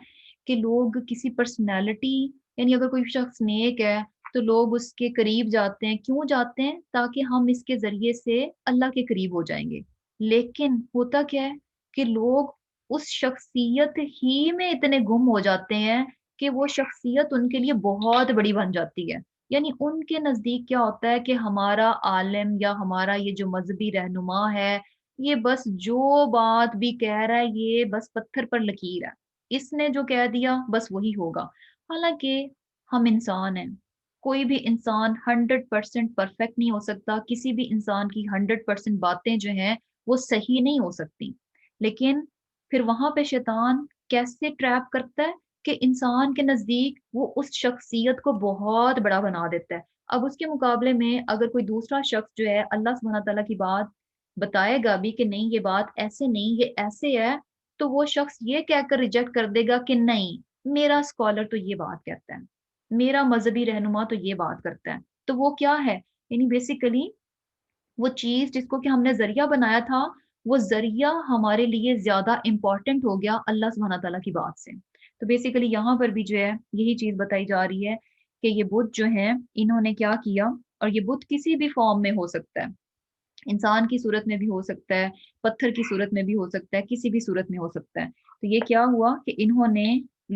کہ لوگ کسی پرسنالٹی، یعنی اگر کوئی شخص نیک ہے تو لوگ اس کے قریب جاتے ہیں، کیوں جاتے ہیں؟ تاکہ ہم اس کے ذریعے سے اللہ کے قریب ہو جائیں گے۔ لیکن ہوتا کیا ہے کہ لوگ اس شخصیت ہی میں اتنے گم ہو جاتے ہیں کہ وہ شخصیت ان کے لیے بہت بڑی بن جاتی ہے۔ یعنی ان کے نزدیک کیا ہوتا ہے کہ ہمارا عالم یا ہمارا یہ جو مذہبی رہنما ہے، یہ بس جو بات بھی کہہ رہا ہے یہ بس پتھر پر لکیر ہے، اس نے جو کہہ دیا بس وہی ہوگا۔ حالانکہ ہم انسان ہیں، کوئی بھی انسان 100% پرفیکٹ نہیں ہو سکتا، کسی بھی انسان کی 100% باتیں جو ہیں وہ صحیح نہیں ہو سکتی، لیکن پھر وہاں پہ شیطان کیسے ٹریپ کرتا ہے کہ انسان کے نزدیک وہ اس شخصیت کو بہت بڑا بنا دیتا ہے۔ اب اس کے مقابلے میں اگر کوئی دوسرا شخص جو ہے اللہ سبحانہ تعالیٰ کی بات بتائے گا بھی کہ نہیں یہ بات ایسے نہیں یہ ایسے ہے، تو وہ شخص یہ کہہ کر ریجیکٹ کر دے گا کہ نہیں، میرا اسکالر تو یہ بات کہتا ہے، میرا مذہبی رہنما تو یہ بات کرتا ہے۔ تو وہ کیا ہے؟ یعنی بیسیکلی وہ چیز جس کو کہ ہم نے ذریعہ بنایا تھا، وہ ذریعہ ہمارے لیے زیادہ امپورٹنٹ ہو گیا اللہ سبحانہ تعالیٰ کی بات سے۔ تو بیسیکلی یہاں پر بھی جو ہے یہی چیز بتائی جا رہی ہے کہ یہ بت جو ہیں انہوں نے کیا کیا، اور یہ بت کسی بھی فارم میں ہو سکتا ہے، انسان کی صورت میں بھی ہو سکتا ہے، پتھر کی صورت میں بھی ہو سکتا ہے، کسی بھی صورت میں ہو سکتا ہے۔ تو یہ کیا ہوا کہ انہوں نے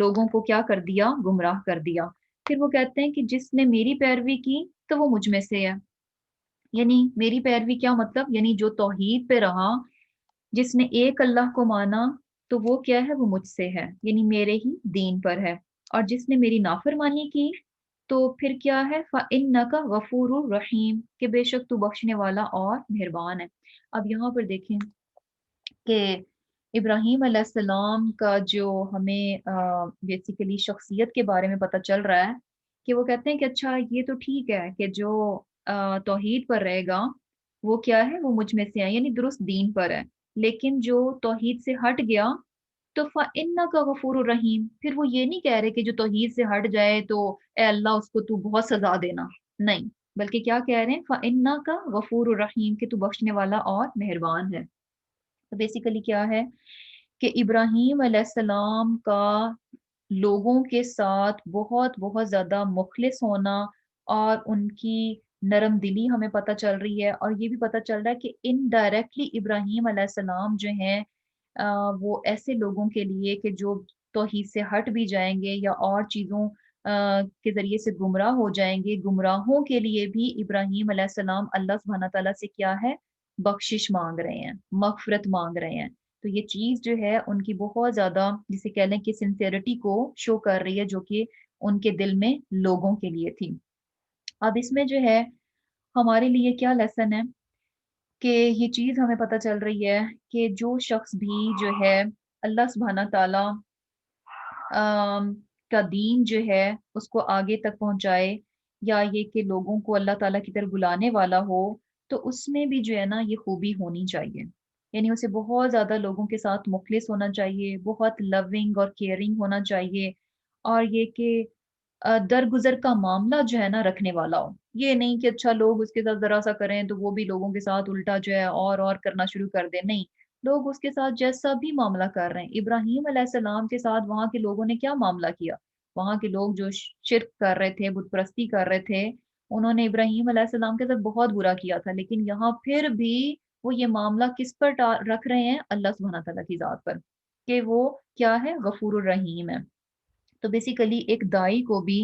لوگوں کو کیا کر دیا؟ گمراہ کر دیا۔ پھر وہ کہتے ہیں کہ جس نے میری پیروی کی تو وہ مجھ میں سے ہے۔ یعنی میری پیروی کیا مطلب؟ یعنی جو توحید پہ رہا، جس نے ایک اللہ کو مانا، تو وہ کیا ہے؟ وہ مجھ سے ہے، یعنی میرے ہی دین پر ہے۔ اور جس نے میری نافرمانی کی تو پھر کیا ہے؟ فَإِنَّكَ غَفُورٌ رَحِيمٌ، کہ بے شک تو بخشنے والا اور مہربان ہے۔ اب یہاں پر دیکھیں کہ ابراہیم علیہ السلام کا جو ہمیں بیسیکلی شخصیت کے بارے میں پتہ چل رہا ہے کہ وہ کہتے ہیں کہ اچھا یہ تو ٹھیک ہے کہ جو توحید پر رہے گا وہ کیا ہے؟ وہ مجھ میں سے ہے، یعنی درست دین پر ہے، لیکن جو توحید سے ہٹ گیا تو فَإِنَّكَ غَفُورٌ رَحِيمٌ، پھر وہ یہ نہیں کہہ رہے کہ جو توحید سے ہٹ جائے تو اے اللہ اس کو تو بہت سزا دینا، نہیں، بلکہ کیا کہہ رہے ہیں؟ فَإِنَّكَ غَفُورٌ رَحِيمٌ، کہ تو بخشنے والا اور مہربان ہے۔ تو بیسیکلی کیا ہے کہ ابراہیم علیہ السلام کا لوگوں کے ساتھ بہت بہت زیادہ مخلص ہونا، اور ان کی نرم دلی ہمیں پتہ چل رہی ہے، اور یہ بھی پتہ چل رہا ہے کہ انڈائریکٹلی ابراہیم علیہ السلام جو ہیں وہ ایسے لوگوں کے لیے کہ جو توحید سے ہٹ بھی جائیں گے یا اور چیزوں کے ذریعے سے گمراہ ہو جائیں گے، گمراہوں کے لیے بھی ابراہیم علیہ السلام اللہ سبحانہ تعالیٰ سے کیا ہے؟ بخشش مانگ رہے ہیں، مغفرت مانگ رہے ہیں۔ تو یہ چیز جو ہے ان کی بہت زیادہ جسے کہہ لیں کہ سنسیئرٹی کو شو کر رہی ہے، جو کہ ان کے دل میں لوگوں کے لیے تھی۔ اب اس میں جو ہے ہمارے لیے کیا لیسن ہے کہ یہ چیز ہمیں پتہ چل رہی ہے کہ جو شخص بھی جو ہے اللہ سبحانہ تعالیٰ کا دین جو ہے اس کو آگے تک پہنچائے، یا یہ کہ لوگوں کو اللہ تعالیٰ کی طرف بلانے والا ہو، تو اس میں بھی جو ہے نا یہ خوبی ہونی چاہیے، یعنی اسے بہت زیادہ لوگوں کے ساتھ مخلص ہونا چاہیے، بہت لونگ اور کیئرنگ ہونا چاہیے، اور یہ کہ درگزر کا معاملہ جو ہے نا رکھنے والا ہو۔ یہ نہیں کہ اچھا لوگ اس کے ساتھ ذرا سا کریں تو وہ بھی لوگوں کے ساتھ الٹا جو ہے اور کرنا شروع کر دیں، نہیں، لوگ اس کے ساتھ جیسا بھی معاملہ کر رہے ہیں۔ ابراہیم علیہ السلام کے ساتھ وہاں کے لوگوں نے کیا معاملہ کیا؟ وہاں کے لوگ جو شرک کر رہے تھے، بت پرستی کر رہے تھے، انہوں نے ابراہیم علیہ السلام کے ساتھ بہت برا کیا تھا، لیکن یہاں پھر بھی وہ یہ معاملہ کس پر رکھ رہے ہیں؟ اللہ سبحانہ تعالیٰ کی ذات پر، کہ وہ کیا ہے؟ غفور الرحیم ہے۔ تو بیسیکلی ایک دائی کو بھی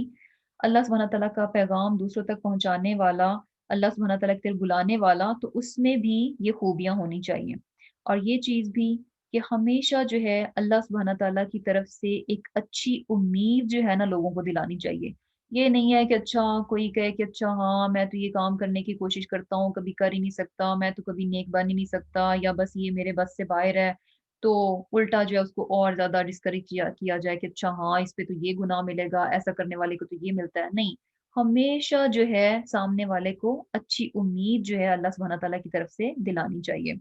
اللہ سبحانہ تعالیٰ کا پیغام دوسروں تک پہنچانے والا، اللہ سبحانہ تعالیٰ کی طرف بلانے والا، تو اس میں بھی یہ خوبیاں ہونی چاہیے، اور یہ چیز بھی کہ ہمیشہ جو ہے اللہ سبحانہ تعالیٰ کی طرف سے ایک اچھی امید جو ہے نا لوگوں کو دلانی چاہیے۔ یہ نہیں ہے کہ اچھا کوئی کہے کہ اچھا ہاں میں تو یہ کام کرنے کی کوشش کرتا ہوں، کبھی کر ہی نہیں سکتا، میں تو کبھی نیک بن ہی نہیں سکتا، یا بس یہ میرے بس سے باہر ہے، تو الٹا جو ہے اس کو اور زیادہ ڈسکریج کیا جائے کہ اچھا ہاں اس پہ تو یہ گناہ ملے گا، ایسا کرنے والے کو تو یہ ملتا ہے، نہیں، ہمیشہ جو ہے سامنے والے کو اچھی امید جو ہے اللہ سبحانہ تعالیٰ کی طرف سے دلانی چاہیے۔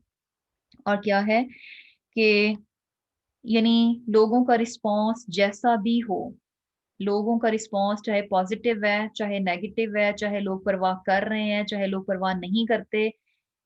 اور کیا ہے کہ یعنی لوگوں کا رسپانس جیسا بھی ہو، لوگوں کا رسپانس چاہے پازیٹیو ہے چاہے نیگیٹو ہے، چاہے لوگ پرواہ کر رہے ہیں چاہے لوگ پرواہ نہیں کرتے،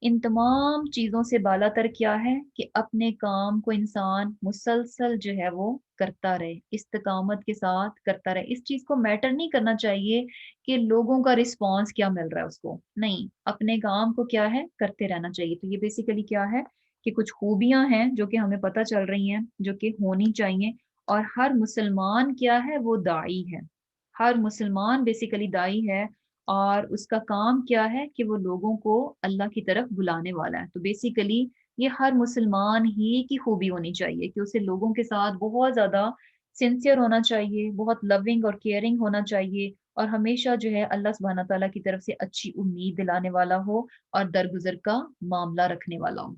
ان تمام چیزوں سے بالا تر کیا ہے کہ اپنے کام کو انسان مسلسل جو ہے وہ کرتا رہے، استقامت کے ساتھ کرتا رہے۔ اس چیز کو میٹر نہیں کرنا چاہیے کہ لوگوں کا رسپانس کیا مل رہا ہے اس کو، نہیں، اپنے کام کو کیا ہے کرتے رہنا چاہیے۔ تو یہ بیسیکلی کیا ہے کہ کچھ خوبیاں ہیں جو کہ ہمیں پتہ چل رہی ہیں جو کہ ہونی چاہیے۔ اور ہر مسلمان کیا ہے وہ داعی ہے، ہر مسلمان بیسیکلی داعی ہے، اور اس کا کام کیا ہے کہ وہ لوگوں کو اللہ کی طرف بلانے والا ہے۔ تو بیسیکلی یہ ہر مسلمان ہی کی خوبی ہونی چاہیے کہ اسے لوگوں کے ساتھ بہت زیادہ سنسیئر ہونا چاہیے، بہت لونگ اور کیئرنگ ہونا چاہیے، اور ہمیشہ جو ہے اللہ سبحانہ تعالیٰ کی طرف سے اچھی امید دلانے والا ہو اور درگزر کا معاملہ رکھنے والا ہو۔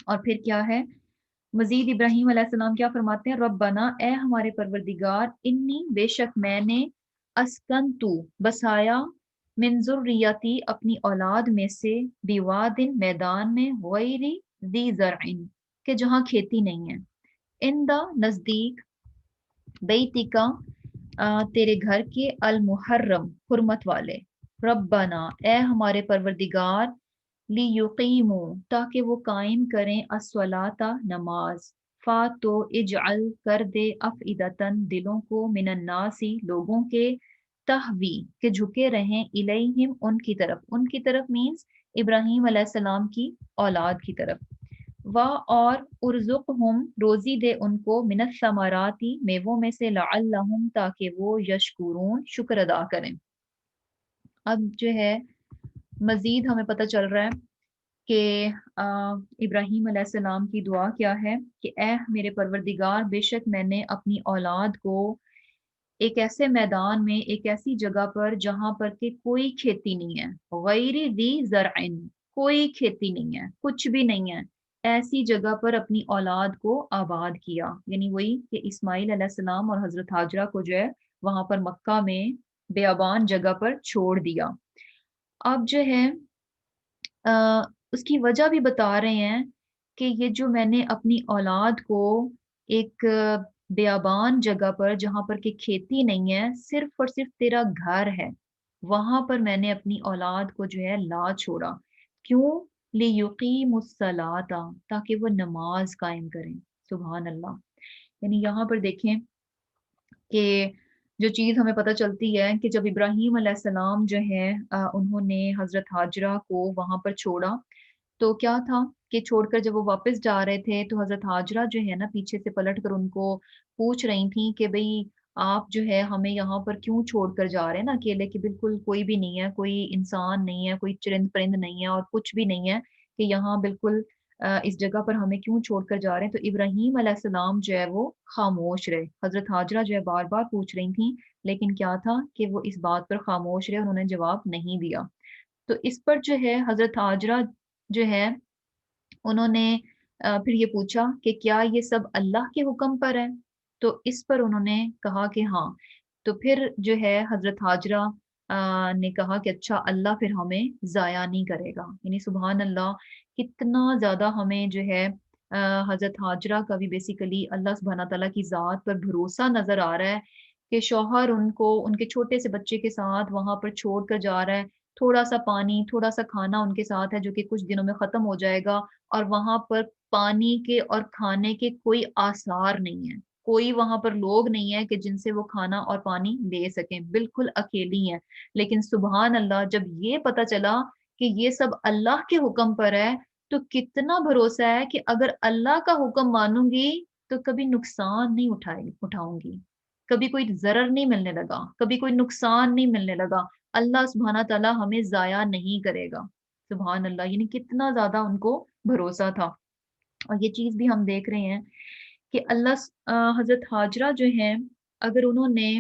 اور پھر کیا ہے مزید ابراہیم علیہ السلام کیا فرماتے ہیں، ربنا اے ہمارے پروردگار، انی بے شک میں نے اسکن تو بسایا من ذریتی اپنی اولاد میں سے بیوادن میدان میں غیری ذی زرعن کہ جہاں کھیتی نہیں ہے، ان دا نزدیک بیتی کا تیرے گھر کے المحرم حرمت والے، ربنا اے ہمارے پروردگار لیقیموا تاکہ وہ قائم کریں الصلاۃ نماز، فاتو اجعل کر دے افئدتن دلوں کو من الناسی لوگوں کے، تہوی کہ جھکے رہیں الیہم ان کی طرف مینس ابراہیم علیہ السلام کی اولاد کی طرف، اور ارزقہم روزی دے ان کو من الثمراتی میووں میں سے لعلہم تاکہ وہ یشکرون شکر ادا کریں۔ اب جو ہے مزید ہمیں پتہ چل رہا ہے کہ ابراہیم علیہ السلام کی دعا کیا ہے کہ اے میرے پروردگار، بے شک میں نے اپنی اولاد کو ایک ایسے میدان میں، ایک ایسی جگہ پر جہاں پر کہ کوئی کھیتی نہیں ہے، غیر ذی زرعن کوئی کھیتی نہیں ہے، کچھ بھی نہیں ہے، ایسی جگہ پر اپنی اولاد کو آباد کیا، یعنی وہی کہ اسماعیل علیہ السلام اور حضرت ہاجرہ کو جو ہے وہاں پر مکہ میں بیابان جگہ پر چھوڑ دیا۔ اب جو ہے اس کی وجہ بھی بتا رہے ہیں کہ یہ جو میں نے اپنی اولاد کو ایک بیابان جگہ پر جہاں پر کہ کھیتی نہیں ہے، صرف اور صرف تیرا گھر ہے، وہاں پر میں نے اپنی اولاد کو جو ہے لا چھوڑا، کیوں؟ لیقیموا الصلاۃ تاکہ وہ نماز قائم کریں۔ سبحان اللہ، یعنی یہاں پر دیکھیں کہ جو چیز ہمیں پتہ چلتی ہے کہ جب ابراہیم علیہ السلام جو ہے انہوں نے حضرت ہاجرہ کو وہاں پر چھوڑا، تو کیا تھا کہ چھوڑ کر جب وہ واپس جا رہے تھے تو حضرت ہاجرہ جو ہے نا پیچھے سے پلٹ کر ان کو پوچھ رہی تھیں کہ بھئی آپ جو ہے ہمیں یہاں پر کیوں چھوڑ کر جا رہے ہیں نا اکیلے، کہ بالکل کوئی بھی نہیں ہے، کوئی انسان نہیں ہے، کوئی چرند پرند نہیں ہے اور کچھ بھی نہیں ہے کہ یہاں بالکل اس جگہ پر ہمیں کیوں چھوڑ کر جا رہے ہیں۔ تو ابراہیم علیہ السلام جو ہے وہ خاموش رہے، حضرت ہاجرہ جو ہے بار بار پوچھ رہی تھیں لیکن کیا تھا کہ وہ اس بات پر خاموش رہے، انہوں نے جواب نہیں دیا۔ تو اس پر جو ہے حضرت ہاجرہ جو ہے انہوں نے پھر یہ پوچھا کہ کیا یہ سب اللہ کے حکم پر ہے؟ تو اس پر انہوں نے کہا کہ ہاں۔ تو پھر جو ہے حضرت ہاجرہ نے کہا کہ اچھا اللہ پھر ہمیں ضائع نہیں کرے گا، یعنی سبحان اللہ کتنا زیادہ ہمیں جو ہے حضرت ہاجرہ کا بھی بیسیکلی اللہ سبحانہ تعالیٰ کی ذات پر بھروسہ نظر آ رہا ہے کہ شوہر ان کو ان کے چھوٹے سے بچے کے ساتھ وہاں پر چھوڑ کر جا رہا ہے، تھوڑا سا پانی تھوڑا سا کھانا ان کے ساتھ ہے جو کہ کچھ دنوں میں ختم ہو جائے گا، اور وہاں پر پانی کے اور کھانے کے کوئی آثار نہیں ہے، کوئی وہاں پر لوگ نہیں ہے کہ جن سے وہ کھانا اور پانی لے سکیں، بالکل اکیلی ہیں۔ لیکن سبحان اللہ جب یہ پتہ چلا کہ یہ سب اللہ کے حکم پر ہے تو کتنا بھروسہ ہے کہ اگر اللہ کا حکم مانوں گی تو کبھی نقصان نہیں اٹھاؤں گی، کبھی کوئی ضرر نہیں ملنے لگا، کبھی کوئی نقصان نہیں ملنے لگا، اللہ سبحانہ تعالیٰ ہمیں ضائع نہیں کرے گا۔ سبحان اللہ، یعنی کتنا زیادہ ان کو بھروسہ تھا۔ اور یہ چیز بھی ہم دیکھ رہے ہیں کہ حضرت ہاجرہ جو ہیں اگر انہوں نے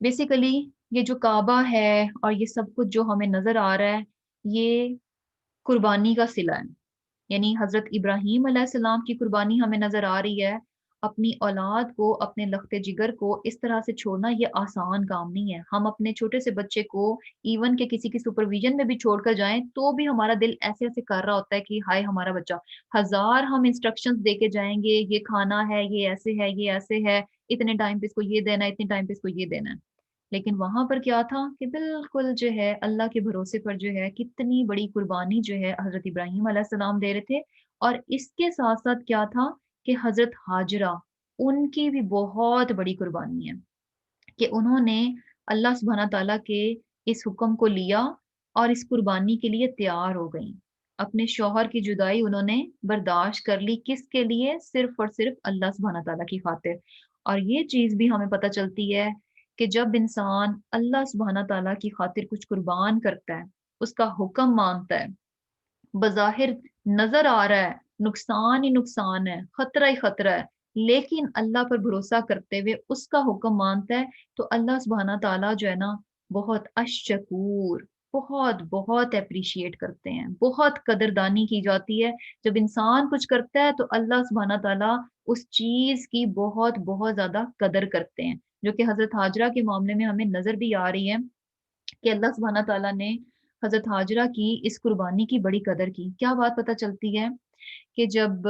بیسیکلی یہ جو کعبہ ہے اور یہ سب کچھ جو ہمیں نظر آ رہا ہے یہ قربانی کا صلہ ہے، یعنی حضرت ابراہیم علیہ السلام کی قربانی ہمیں نظر آ رہی ہے، اپنی اولاد کو، اپنے لخت جگر کو اس طرح سے چھوڑنا یہ آسان کام نہیں ہے۔ ہم اپنے چھوٹے سے بچے کو ایون کہ کسی کی سپرویژن میں بھی چھوڑ کر جائیں تو بھی ہمارا دل ایسے ایسے کر رہا ہوتا ہے کہ ہائے ہمارا بچہ، ہزار ہم انسٹرکشنز دے کے جائیں گے، یہ کھانا ہے، یہ ایسے ہے، یہ ایسے ہے، اتنے ٹائم پہ اس کو یہ دینا ہے، اتنے ٹائم پہ اس کو یہ دینا ہے۔ لیکن وہاں پر کیا تھا کہ بالکل جو ہے اللہ کے بھروسے پر جو ہے کتنی بڑی قربانی جو ہے حضرت ابراہیم علیہ السلام دے رہے تھے۔ اور اس کے ساتھ ساتھ کیا تھا کہ حضرت ہاجرہ، ان کی بھی بہت بڑی قربانی ہے کہ انہوں نے اللہ سبحانہ تعالیٰ کے اس حکم کو لیا اور اس قربانی کے لیے تیار ہو گئیں۔ اپنے شوہر کی جدائی انہوں نے برداشت کر لی، کس کے لیے؟ صرف اور صرف اللہ سبحانہ تعالیٰ کی خاطر۔ اور یہ چیز بھی ہمیں پتہ چلتی ہے کہ جب انسان اللہ سبحانہ تعالیٰ کی خاطر کچھ قربان کرتا ہے، اس کا حکم مانتا ہے، بظاہر نظر آ رہا ہے نقصان ہی نقصان ہے، خطرہ ہی خطرہ ہے، لیکن اللہ پر بھروسہ کرتے ہوئے اس کا حکم مانتا ہے، تو اللہ سبحانہ تعالیٰ جو ہے نا بہت اشکور، بہت بہت اپریشیٹ کرتے ہیں، بہت قدردانی کی جاتی ہے۔ جب انسان کچھ کرتا ہے تو اللہ سبحانہ تعالیٰ اس چیز کی بہت بہت زیادہ قدر کرتے ہیں، جو کہ حضرت ہاجرہ کے معاملے میں ہمیں نظر بھی آ رہی ہے کہ اللہ سبحانہ تعالیٰ نے حضرت ہاجرہ کی اس قربانی کی بڑی قدر کی۔ کیا بات پتہ چلتی ہے کہ جب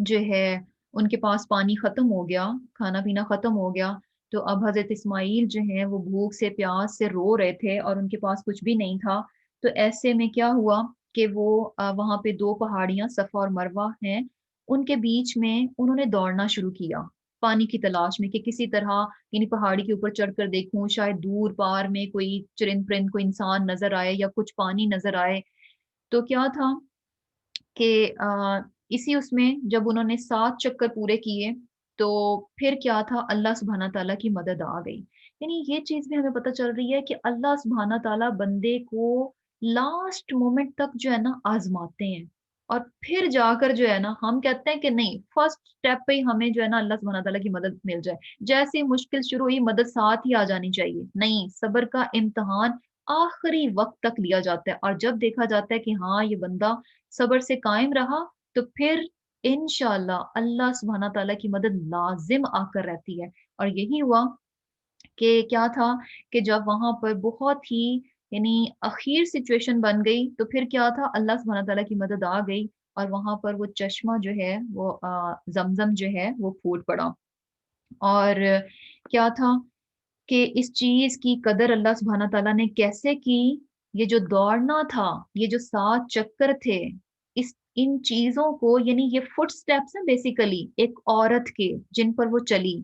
جو ہے ان کے پاس پانی ختم ہو گیا، کھانا پینا ختم ہو گیا، تو اب حضرت اسماعیل جو ہیں وہ بھوک سے پیاس سے رو رہے تھے اور ان کے پاس کچھ بھی نہیں تھا۔ تو ایسے میں کیا ہوا کہ وہ وہاں پہ دو پہاڑیاں صفا اور مروہ ہیں، ان کے بیچ میں انہوں نے دوڑنا شروع کیا پانی کی تلاش میں کہ کسی طرح یعنی پہاڑی کے اوپر چڑھ کر دیکھوں شاید دور پار میں کوئی چرند پرند کوئی انسان نظر آئے یا کچھ پانی نظر آئے۔ تو کیا تھا کہ اسی اس میں جب انہوں نے 7 چکر پورے کیے تو پھر کیا تھا، اللہ سبحانہ تعالیٰ کی مدد آ گئی۔ یعنی یہ چیز بھی ہمیں پتہ چل رہی ہے کہ اللہ سبحانہ تعالیٰ بندے کو لاسٹ مومنٹ تک جو ہے نا آزماتے ہیں، اور پھر جا کر جو ہے نا ہم کہتے ہیں کہ نہیں فرسٹ سٹیپ پہ ہی ہمیں جو ہے نا اللہ سبحانہ تعالیٰ کی مدد مل جائے، جیسے مشکل شروع ہوئی مدد ساتھ ہی آ جانی چاہیے۔ نہیں، صبر کا امتحان آخری وقت تک لیا جاتا ہے، اور جب دیکھا جاتا ہے کہ ہاں یہ بندہ صبر سے قائم رہا تو پھر انشاءاللہ اللہ سبحانہ تعالیٰ کی مدد لازم آ کر رہتی ہے۔ اور یہی ہوا کہ کیا تھا کہ جب وہاں پر بہت ہی یعنی اخیر سچویشن بن گئی تو پھر کیا تھا، اللہ سبحانہ تعالیٰ کی مدد آ گئی اور وہاں پر وہ چشمہ جو ہے وہ زمزم جو ہے وہ پھوٹ پڑا۔ اور کیا تھا کہ اس چیز کی قدر اللہ سبحانہ تعالیٰ نے کیسے کی، یہ جو دوڑنا تھا، یہ جو 7 چکر تھے، ان چیزوں کو یعنی یہ فٹ سٹیپس ہیں بیسیکلی ایک عورت کے جن پر وہ چلی،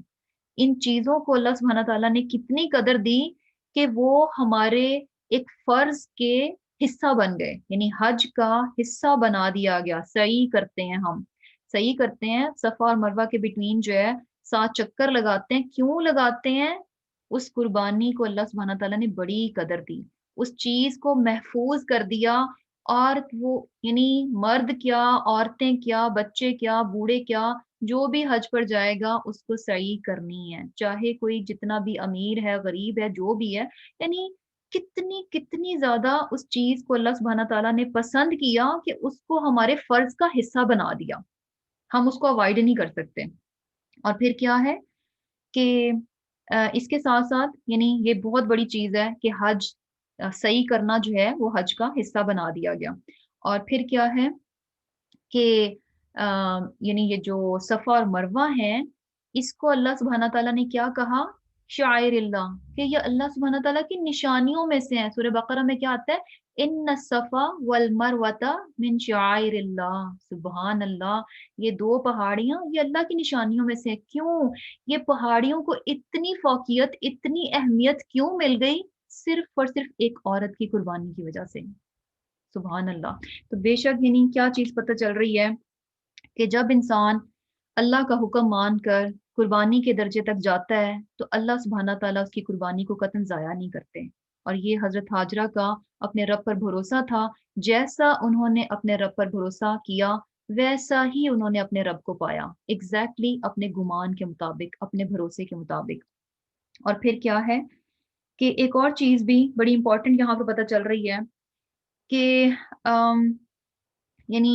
ان چیزوں کو اللہ سبحانہ تعالیٰ نے کتنی قدر دی کہ وہ ہمارے ایک فرض کے حصہ بن گئے، یعنی حج کا حصہ بنا دیا گیا۔ سعی کرتے ہیں، ہم سعی کرتے ہیں صفا اور مروہ کے بٹوین جو ہے 7 چکر لگاتے ہیں، کیوں لگاتے ہیں؟ اس قربانی کو اللہ سبحانہ تعالیٰ نے بڑی قدر دی، اس چیز کو محفوظ کر دیا۔ اور وہ یعنی مرد کیا، عورتیں کیا، بچے کیا، بوڑھے کیا، جو بھی حج پر جائے گا اس کو سعی کرنی ہے، چاہے کوئی جتنا بھی امیر ہے، غریب ہے، جو بھی ہے۔ یعنی کتنی کتنی زیادہ اس چیز کو اللہ سبحانہ تعالیٰ نے پسند کیا کہ اس کو ہمارے فرض کا حصہ بنا دیا، ہم اس کو اوائڈ نہیں کر سکتے۔ اور پھر کیا ہے کہ اس کے ساتھ ساتھ یعنی یہ بہت بڑی چیز ہے کہ حج صحیح کرنا جو ہے وہ حج کا حصہ بنا دیا گیا۔ اور پھر کیا ہے کہ یعنی یہ جو صفا اور مروہ ہیں، اس کو اللہ سبحانہ تعالیٰ نے کیا کہا؟ شعائر اللہ، کہ یہ اللہ سبحانہ تعالیٰ کی نشانیوں میں سے ہیں۔ سورہ بقرہ میں کیا آتا ہے؟ ان الصفا والمروۃ من شعائر اللہ۔ سبحان اللہ، یہ 2 پہاڑیاں یہ اللہ کی نشانیوں میں سے ہیں۔ کیوں یہ پہاڑیوں کو اتنی فوقیت، اتنی اہمیت کیوں مل گئی؟ صرف اور صرف ایک عورت کی قربانی کی وجہ سے۔ سبحان اللہ۔ تو بے شک یعنی کیا چیز پتہ چل رہی ہے کہ جب انسان اللہ کا حکم مان کر قربانی کے درجے تک جاتا ہے تو اللہ سبحانہ تعالیٰ اس کی قربانی کو قطعاً ضائع نہیں کرتے۔ اور یہ حضرت ہاجرہ کا اپنے رب پر بھروسہ تھا، جیسا انہوں نے اپنے رب پر بھروسہ کیا ویسا ہی انہوں نے اپنے رب کو پایا، ایگزیکٹلی اپنے گمان کے مطابق، اپنے بھروسے کے مطابق۔ اور پھر کیا ہے کہ ایک اور چیز بھی بڑی امپورٹنٹ یہاں پہ پتہ چل رہی ہے کہ یعنی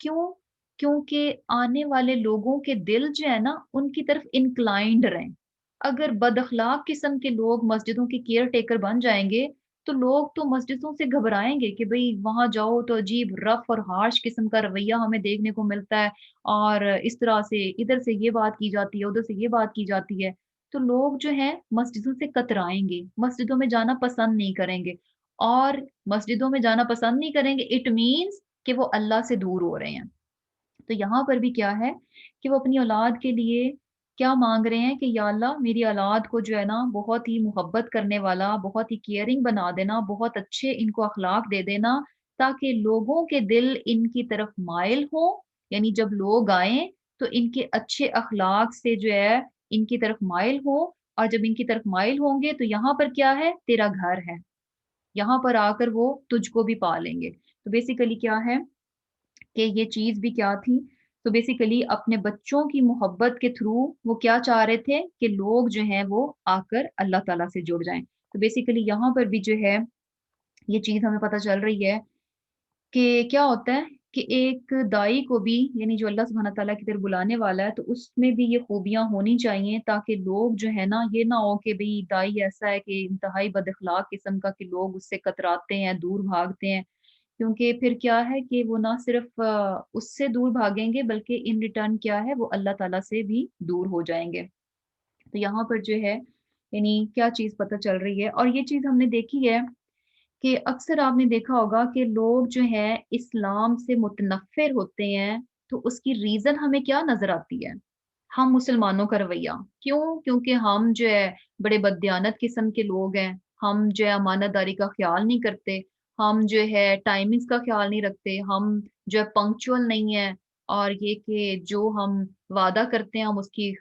کیوں؟ کیونکہ آنے والے لوگوں کے دل جو ہے نا ان کی طرف انکلائنڈ رہیں۔ اگر بد اخلاق قسم کے لوگ مسجدوں کے کیئر ٹیکر بن جائیں گے تو لوگ تو مسجدوں سے گھبرائیں گے کہ بھئی وہاں جاؤ تو عجیب رف اور ہارش قسم کا رویہ ہمیں دیکھنے کو ملتا ہے، اور اس طرح سے ادھر سے یہ بات کی جاتی ہے ادھر سے یہ بات کی جاتی ہے، تو لوگ جو ہیں مسجدوں سے کترائیں گے، مسجدوں میں جانا پسند نہیں کریں گے، اور مسجدوں میں جانا پسند نہیں کریں گے اٹ مینس کہ وہ اللہ سے دور ہو رہے ہیں۔ تو یہاں پر بھی کیا ہے کہ وہ اپنی اولاد کے لیے کیا مانگ رہے ہیں کہ یا اللہ میری اولاد کو جو ہے نا بہت ہی محبت کرنے والا، بہت ہی کیئرنگ بنا دینا، بہت اچھے ان کو اخلاق دے دینا، تاکہ لوگوں کے دل ان کی طرف مائل ہوں، یعنی جب لوگ آئیں تو ان کے اچھے اخلاق سے جو ہے ان کی طرف مائل ہوں، اور جب ان کی طرف مائل ہوں گے تو یہاں پر کیا ہے، تیرا گھر ہے، یہاں پر آ کر وہ تجھ کو بھی پالیں گے۔ تو بیسیکلی کیا ہے کہ یہ چیز بھی کیا تھی، تو بیسیکلی اپنے بچوں کی محبت کے تھرو وہ کیا چاہ رہے تھے کہ لوگ جو ہیں وہ آ کر اللہ تعالیٰ سے جڑ جائیں۔ تو بیسیکلی یہاں پر بھی جو ہے یہ چیز ہمیں پتہ چل رہی ہے کہ کیا ہوتا ہے کہ ایک دائی کو بھی، یعنی جو اللہ سبحانہ تعالیٰ کی طرف بلانے والا ہے، تو اس میں بھی یہ خوبیاں ہونی چاہیے تاکہ لوگ جو ہے نا یہ نہ ہو کہ بھئی دائی ایسا ہے کہ انتہائی بد اخلاق قسم کا کہ لوگ اس سے کتراتے ہیں، دور بھاگتے ہیں، کیونکہ پھر کیا ہے کہ وہ نہ صرف اس سے دور بھاگیں گے بلکہ ان ریٹرن کیا ہے وہ اللہ تعالیٰ سے بھی دور ہو جائیں گے۔ تو یہاں پر جو ہے یعنی کیا چیز پتہ چل رہی ہے، اور یہ چیز ہم نے دیکھی ہے کہ اکثر آپ نے دیکھا ہوگا کہ لوگ جو ہیں اسلام سے متنفر ہوتے ہیں، تو اس کی ریزن ہمیں کیا نظر آتی ہے؟ ہم مسلمانوں کا رویہ۔ کیوں؟ کیونکہ ہم جو ہے بڑے بددیانت قسم کے لوگ ہیں، ہم جو ہے امانت داری کا خیال نہیں کرتے، ہم جو ہے ٹائمنگز کا خیال نہیں رکھتے، ہم جو ہے پنکچول نہیں ہیں، اور یہ کہ جو ہم وعدہ کرتے ہیں ہم اس کی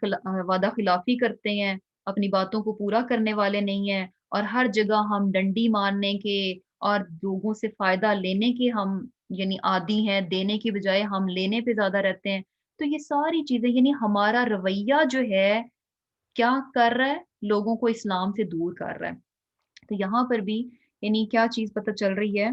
وعدہ خلافی کرتے ہیں، اپنی باتوں کو پورا کرنے والے نہیں ہیں، اور ہر جگہ ہم ڈنڈی مارنے کے اور لوگوں سے فائدہ لینے کے ہم یعنی عادی ہیں، دینے کی بجائے ہم لینے پہ زیادہ رہتے ہیں۔ تو یہ ساری چیزیں یعنی ہمارا رویہ جو ہے کیا کر رہا ہے، لوگوں کو اسلام سے دور کر رہا ہے۔ تو یہاں پر بھی یعنی کیا چیز پتہ چل رہی ہے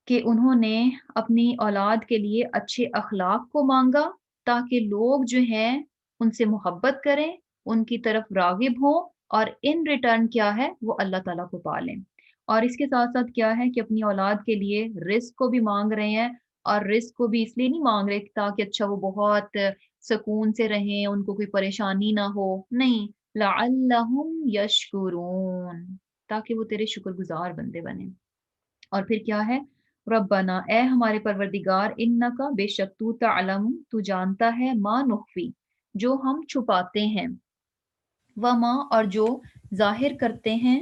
کہ انہوں نے اپنی اولاد کے لیے اچھے اخلاق کو مانگا تاکہ لوگ جو ہیں ان سے محبت کریں، ان کی طرف راغب ہوں، اور ان ریٹرن کیا ہے وہ اللہ تعالیٰ کو پالیں۔ اور اس کے ساتھ ساتھ کیا ہے کہ اپنی اولاد کے لیے رزق کو بھی مانگ رہے ہیں، اور رزق کو بھی اس لیے نہیں مانگ رہے تاکہ اچھا وہ بہت سکون سے رہیں، ان کو کوئی پریشانی نہ ہو، نہیں، لعلہم یشکرون، تاکہ وہ تیرے شکر گزار بندے بنیں۔ اور پھر کیا ہے، ربنا اے ہمارے پروردگار، انکا بے شک تو تعلم تو جانتا ہے، ما نخفی جو ہم چھپاتے ہیں، وما اور جو ظاہر کرتے ہیں،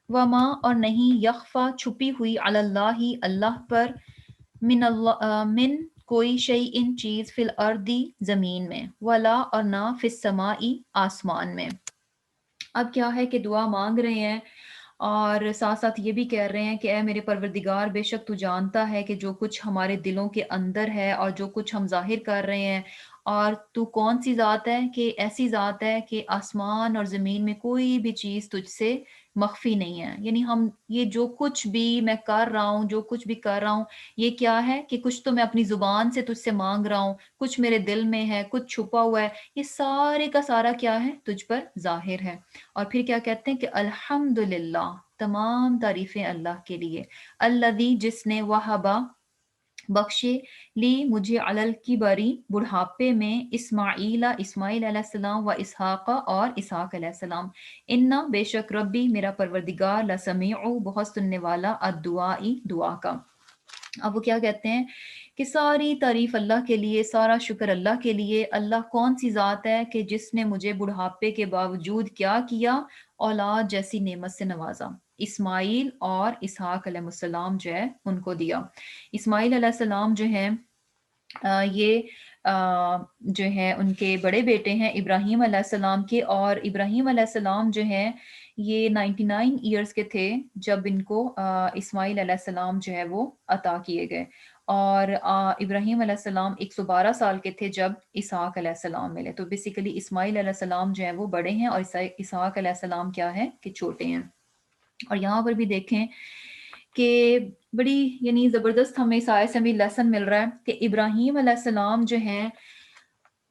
وما اور نہیں یخفا چھپی ہوئی علی اللہ اللہ پر، من کوئی شیء ان چیز فی الارضی زمین میں، ولا اور نہ فی السمائی آسمان میں۔ اب کیا ہے کہ دعا مانگ رہے ہیں اور ساتھ ساتھ یہ بھی کہہ رہے ہیں کہ اے میرے پروردگار بے شک تو جانتا ہے کہ جو کچھ ہمارے دلوں کے اندر ہے اور جو کچھ ہم ظاہر کر رہے ہیں، اور تو کون سی ذات ہے کہ ایسی ذات ہے کہ آسمان اور زمین میں کوئی بھی چیز تجھ سے مخفی نہیں ہے، یعنی ہم یہ جو کچھ بھی میں کر رہا ہوں، جو کچھ بھی کر رہا ہوں، یہ کیا ہے کہ کچھ تو میں اپنی زبان سے تجھ سے مانگ رہا ہوں، کچھ میرے دل میں ہے، کچھ چھپا ہوا ہے، یہ سارے کا سارا کیا ہے تجھ پر ظاہر ہے۔ اور پھر کیا کہتے ہیں کہ الحمدللہ تمام تعریفیں اللہ کے لیے، الذی جس نے وہبا بخشے لی مجھے علل کی بری بڑھاپے میں، اسماعیل اسماعیل علیہ السلام، و اسحاق اور اسحاق علیہ السلام، انا بے شک ربی میرا پروردگار لسمیع بہت سننے والا الدعائی دعا کا۔ اب وہ کیا کہتے ہیں کہ ساری تعریف اللہ کے لیے، سارا شکر اللہ کے لیے۔ اللہ کون سی ذات ہے کہ جس نے مجھے بڑھاپے کے باوجود کیا کیا، اولاد جیسی نعمت سے نوازا، اسماعیل اور اسحاق علیہ السلام جو ہے ان کو دیا۔ اسماعیل علیہ السلام جو ہیں یہ جو ہے ان کے بڑے بیٹے ہیں ابراہیم علیہ السلام کے، اور ابراہیم علیہ السلام جو ہیں یہ 99 ایئرز کے تھے جب ان کو اسماعیل علیہ السلام جو ہے وہ عطا کیے گئے، اور ابراہیم علیہ السلام 112 سال کے تھے جب اسحاق علیہ السلام ملے۔ تو بیسیکلی اسماعیل علیہ السلام جو ہے وہ بڑے ہیں، اور اسحاق علیہ السلام کیا ہے کہ چھوٹے ہیں۔ اور یہاں پر بھی دیکھیں کہ بڑی یعنی زبردست ہمیں اس آیت سے ہمیں لیسن مل رہا ہے کہ ابراہیم علیہ السلام جو ہیں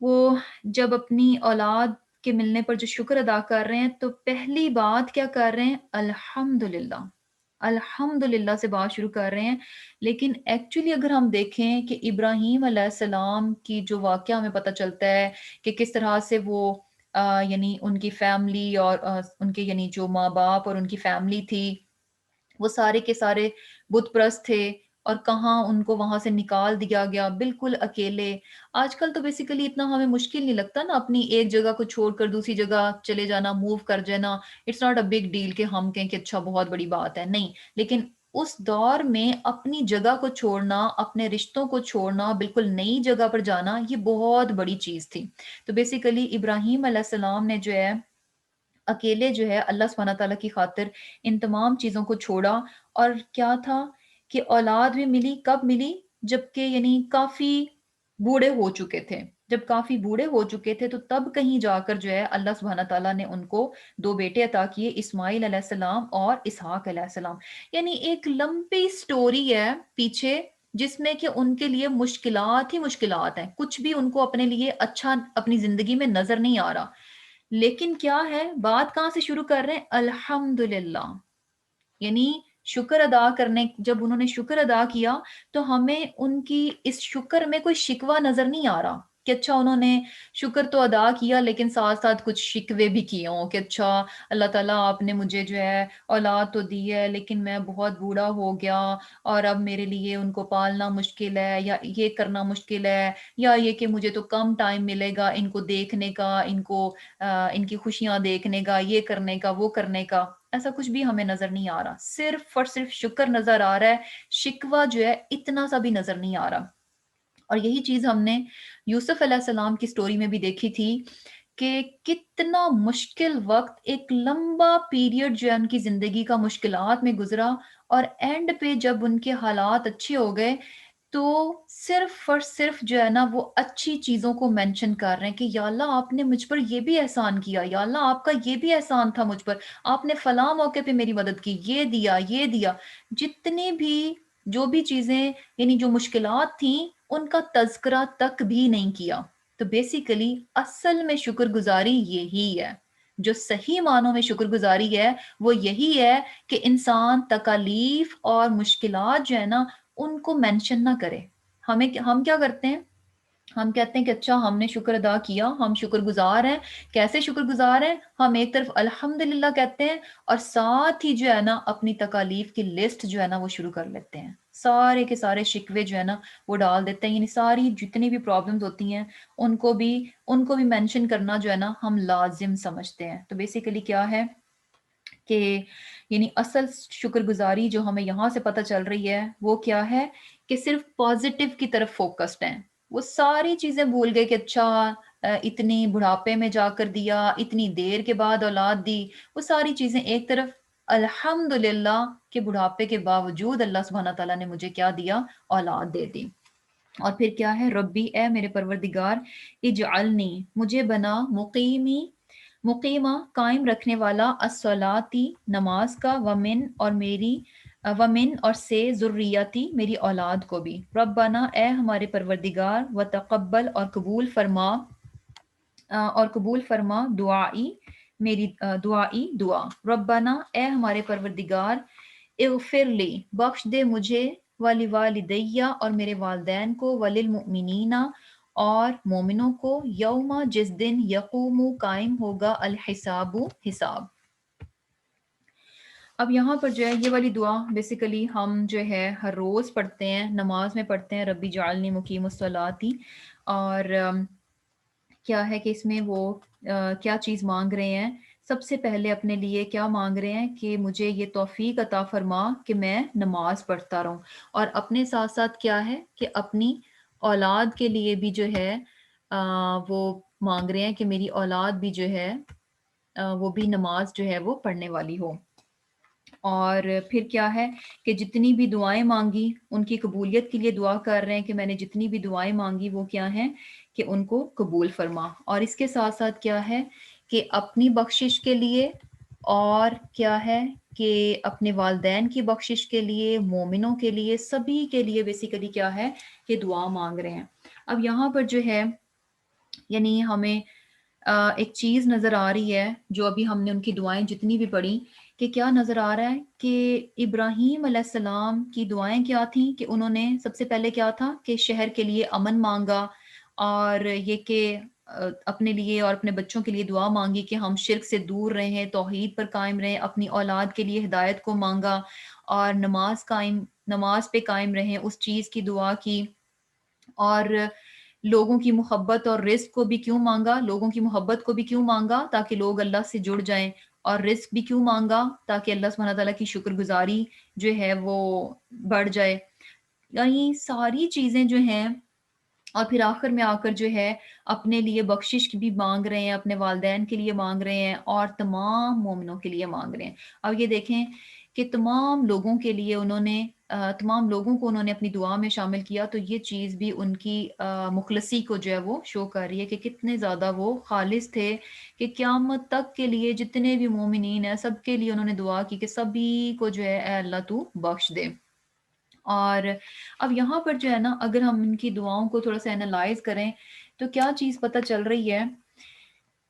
وہ جب اپنی اولاد کے ملنے پر جو شکر ادا کر رہے ہیں تو پہلی بات کیا کر رہے ہیں؟ الحمدللہ، الحمدللہ سے بات شروع کر رہے ہیں۔ لیکن ایکچولی اگر ہم دیکھیں کہ ابراہیم علیہ السلام کی جو واقعہ ہمیں پتہ چلتا ہے کہ کس طرح سے وہ یعنی ان کی فیملی اور ان کے یعنی جو ماں باپ اور ان کی فیملی تھی وہ سارے کے سارے بت پرست تھے، اور کہاں ان کو وہاں سے نکال دیا گیا بالکل اکیلے۔ آج کل تو بیسیکلی اتنا ہمیں مشکل نہیں لگتا نا اپنی ایک جگہ کو چھوڑ کر دوسری جگہ چلے جانا، موو کر جانا۔ It's not a big deal کہ ہم کہیں کہ اچھا بہت بڑی بات ہے، نہیں۔ لیکن اس دور میں اپنی جگہ کو چھوڑنا، اپنے رشتوں کو چھوڑنا، بالکل نئی جگہ پر جانا، یہ بہت بڑی چیز تھی۔ تو بیسیکلی ابراہیم علیہ السلام نے جو ہے اکیلے جو ہے اللہ سبحانہ تعالیٰ کی خاطر ان تمام چیزوں کو چھوڑا۔ اور کیا تھا کہ اولاد بھی ملی، کب ملی؟ جبکہ یعنی کافی بوڑھے ہو چکے تھے۔ جب کافی بوڑھے ہو چکے تھے تو تب کہیں جا کر جو ہے اللہ سبحانہ تعالیٰ نے ان کو دو بیٹے عطا کیے، اسماعیل علیہ السلام اور اسحاق علیہ السلام۔ یعنی ایک لمبی سٹوری ہے پیچھے، جس میں کہ ان کے لیے مشکلات ہی مشکلات ہیں، کچھ بھی ان کو اپنے لیے اچھا اپنی زندگی میں نظر نہیں آ رہا۔ لیکن کیا ہے، بات کہاں سے شروع کر رہے ہیں؟ الحمدللہ، یعنی شکر ادا کرنے۔ جب انہوں نے شکر ادا کیا تو ہمیں ان کی اس شکر میں کوئی شکوہ نظر نہیں آ رہا کہ اچھا انہوں نے شکر تو ادا کیا لیکن ساتھ ساتھ کچھ شکوے بھی کیے ہوں کہ اچھا اللہ تعالیٰ آپ نے مجھے جو ہے اولاد تو دی ہے لیکن میں بہت بوڑھا ہو گیا، اور اب میرے لیے ان کو پالنا مشکل ہے، یا یہ کرنا مشکل ہے، یا یہ کہ مجھے تو کم ٹائم ملے گا ان کو دیکھنے کا، ان کو ان کی خوشیاں دیکھنے کا، یہ کرنے کا، وہ کرنے کا۔ ایسا کچھ بھی ہمیں نظر نہیں آ رہا، صرف اور صرف شکر نظر آ رہا ہے، شکوہ جو ہے اتنا سا بھی نظر نہیں آ رہا۔ اور یہی چیز ہم نے یوسف علیہ السلام کی سٹوری میں بھی دیکھی تھی کہ کتنا مشکل وقت، ایک لمبا پیریڈ جو ہے ان کی زندگی کا مشکلات میں گزرا، اور اینڈ پہ جب ان کے حالات اچھے ہو گئے تو صرف اور صرف جو ہے نا وہ اچھی چیزوں کو مینشن کر رہے ہیں کہ یا اللہ آپ نے مجھ پر یہ بھی احسان کیا، یا اللہ آپ کا یہ بھی احسان تھا مجھ پر، آپ نے فلاں موقع پہ میری مدد کی، یہ دیا، یہ دیا۔ جتنی بھی جو بھی چیزیں یعنی جو مشکلات تھیں ان کا تذکرہ تک بھی نہیں کیا۔ تو بیسیکلی اصل میں شکر گزاری یہی ہے، جو صحیح معنوں میں شکر گزاری ہے وہ یہی ہے کہ انسان تکالیف اور مشکلات جو ہے نا ان کو مینشن نہ کرے۔ ہم کیا کرتے ہیں؟ ہم کہتے ہیں کہ اچھا ہم نے شکر ادا کیا، ہم شکر گزار ہیں۔ کیسے شکر گزار ہیں؟ ہم ایک طرف الحمدللہ کہتے ہیں اور ساتھ ہی جو ہے نا اپنی تکالیف کی لسٹ جو ہے نا وہ شروع کر لیتے ہیں، سارے کے سارے شکوے جو ہے نا وہ ڈال دیتے ہیں، یعنی ساری جتنی بھی پرابلمز ہوتی ہیں ان کو بھی مینشن کرنا جو ہے نا ہم لازم سمجھتے ہیں۔ تو بیسیکلی کیا ہے کہ یعنی اصل شکر گزاری جو ہمیں یہاں سے پتہ چل رہی ہے وہ کیا ہے کہ صرف پازیٹیو کی طرف فوکسڈ ہیں۔ وہ ساری چیزیں بھول گئے کہ اچھا اتنی بڑھاپے میں جا کر دیا، اتنی دیر کے بعد اولاد دی، وہ ساری چیزیں ایک طرف۔ الحمدللہ کہ بڑھاپے کے باوجود اللہ سبحانہ تعالیٰ نے مجھے کیا دیا؟ اولاد دے دی۔ اور پھر کیا ہے؟ ربی، اے میرے پروردگار، اجعلنی، مجھے بنا، مقیمہ، قائم رکھنے والا، الصلاتی، نماز کا، ومن اور سے، ذریتی، میری اولاد کو بھی، ربنا، اے ہمارے پروردگار، وتقبل، اور قبول فرما دعائی، میری دعا، ربنا، اے ہمارے پروردگار، اغفر لی، بخش دے مجھے، ولوالدیہ، اور میرے والدین کو، وللمؤمنین، اور مومنوں کو، یوم، جس دن، یقوم، قائم ہوگا، الحساب، حساب۔ اب یہاں پر جو ہے یہ والی دعا بیسیکلی ہم جو ہے ہر روز پڑھتے ہیں، نماز میں پڑھتے ہیں، ربی جعلنی مقیم الصلاۃ۔ اور کیا ہے کہ اس میں وہ کیا چیز مانگ رہے ہیں؟ سب سے پہلے اپنے لیے کیا مانگ رہے ہیں کہ مجھے یہ توفیق عطا فرما کہ میں نماز پڑھتا رہوں، اور اپنے ساتھ ساتھ کیا ہے کہ اپنی اولاد کے لیے بھی جو ہے وہ مانگ رہے ہیں کہ میری اولاد بھی جو ہے وہ بھی نماز جو ہے وہ پڑھنے والی ہو۔ اور پھر کیا ہے کہ جتنی بھی دعائیں مانگی ان کی قبولیت کے لیے دعا کر رہے ہیں کہ میں نے جتنی بھی دعائیں مانگی وہ کیا ہیں کہ ان کو قبول فرما۔ اور اس کے ساتھ ساتھ کیا ہے کہ اپنی بخشش کے لیے اور کیا ہے کہ اپنے والدین کی بخشش کے لیے، مومنوں کے لیے، سبھی کے لیے بیسیکلی کیا ہے کہ دعا مانگ رہے ہیں۔ اب یہاں پر جو ہے یعنی ہمیں ایک چیز نظر آ رہی ہے، جو ابھی ہم نے ان کی دعائیں جتنی بھی پڑھی، کہ کیا نظر آ رہا ہے کہ ابراہیم علیہ السلام کی دعائیں کیا تھیں، کہ انہوں نے سب سے پہلے کیا تھا کہ شہر کے لیے امن مانگا، اور یہ کہ اپنے لیے اور اپنے بچوں کے لیے دعا مانگی کہ ہم شرک سے دور رہیں، توحید پر قائم رہیں، اپنی اولاد کے لیے ہدایت کو مانگا، اور نماز پہ قائم رہیں، اس چیز کی دعا کی، اور لوگوں کی محبت اور رزق کو بھی کیوں مانگا، لوگوں کی محبت کو بھی کیوں مانگا تاکہ لوگ اللہ سے جڑ جائیں، اور رزق بھی کیوں مانگا تاکہ اللہ سبحانہ تعالیٰ کی شکر گزاری جو ہے وہ بڑھ جائے۔ یعنی ساری چیزیں جو ہیں، اور پھر آخر میں آ کر جو ہے اپنے لیے بخشش بھی مانگ رہے ہیں، اپنے والدین کے لیے مانگ رہے ہیں، اور تمام مومنوں کے لیے مانگ رہے ہیں۔ اب یہ دیکھیں کہ تمام لوگوں کے لیے انہوں نے تمام لوگوں کو انہوں نے اپنی دعا میں شامل کیا، تو یہ چیز بھی ان کی مخلصی کو جو ہے وہ شو کر رہی ہے کہ کتنے زیادہ وہ خالص تھے، کہ قیامت تک کے لیے جتنے بھی مومنین ہیں سب کے لیے انہوں نے دعا کی کہ سبھی کو جو ہے اے اللہ تو بخش دے۔ اور اب یہاں پر جو ہے نا، اگر ہم ان کی دعاؤں کو تھوڑا سا انالائز کریں تو کیا چیز پتہ چل رہی ہے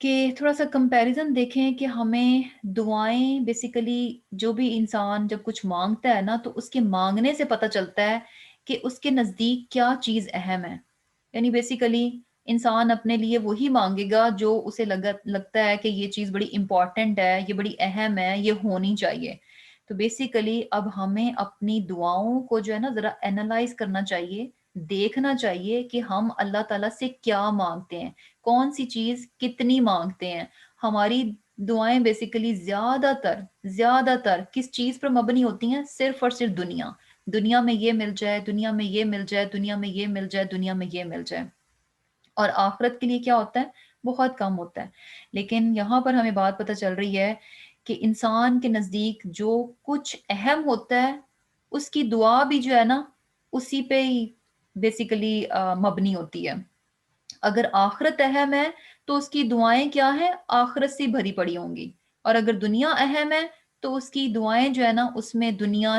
کہ تھوڑا سا کمپیریزن دیکھیں کہ ہمیں دعائیں بیسیکلی جو بھی انسان جب کچھ مانگتا ہے نا، تو اس کے مانگنے سے پتہ چلتا ہے کہ اس کے نزدیک کیا چیز اہم ہے۔ یعنی بیسیکلی انسان اپنے لیے وہی مانگے گا جو اسے لگتا ہے کہ یہ چیز بڑی امپورٹنٹ ہے، یہ بڑی اہم ہے، یہ ہونی چاہیے۔ تو بیسیکلی اب ہمیں اپنی دعاؤں کو جو ہے نا ذرا اینالائز کرنا چاہیے، دیکھنا چاہیے کہ ہم اللہ تعالیٰ سے کیا مانگتے ہیں، کون سی چیز کتنی مانگتے ہیں۔ ہماری دعائیں بیسیکلی زیادہ تر کس چیز پر مبنی ہوتی ہیں؟ صرف اور صرف دنیا میں یہ مل جائے، دنیا میں یہ مل جائے، دنیا میں یہ مل جائے، دنیا میں یہ مل جائے، اور آخرت کے لیے کیا ہوتا ہے؟ بہت کم ہوتا ہے۔ لیکن یہاں پر ہمیں بات پتہ چل رہی ہے کہ انسان کے نزدیک جو کچھ اہم ہوتا ہے اس کی دعا بھی جو ہے نا اسی پہ ہی بیسیکلی مبنی ہوتی ہے۔ اگر آخرت اہم ہے تو اس کی دعائیں کیا ہیں؟ آخرت سے بھری پڑی ہوں گی، اور اگر دنیا اہم ہے تو اس کی دعائیں جو ہے نا اس میں دنیا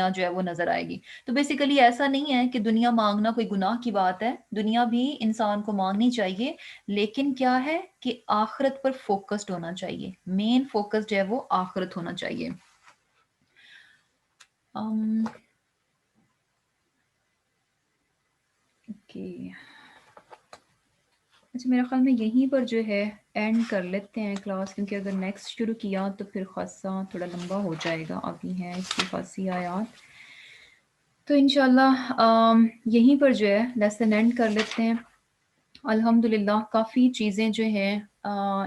جو ہے وہ نظر آئے گی۔ تو بیسیکلی ایسا نہیں ہے کہ دنیا مانگنا کوئی گناہ کی بات ہے، دنیا بھی انسان کو مانگنی چاہیے، لیکن کیا ہے کہ آخرت پر فوکسڈ ہونا چاہیے، مین فوکس جو ہے وہ آخرت ہونا چاہیے۔ اوکے، اچھا میرا خیال میں یہیں پر جو ہے اینڈ کر لیتے ہیں کلاس، کیونکہ اگر نیکسٹ شروع کیا تو پھر خاصا تھوڑا لمبا ہو جائے گا، ابھی ہیں اس کی خاصی آیات، تو انشاءاللہ یہیں پر جو ہے لیسن اینڈ کر لیتے ہیں۔ الحمدللہ کافی چیزیں جو ہیں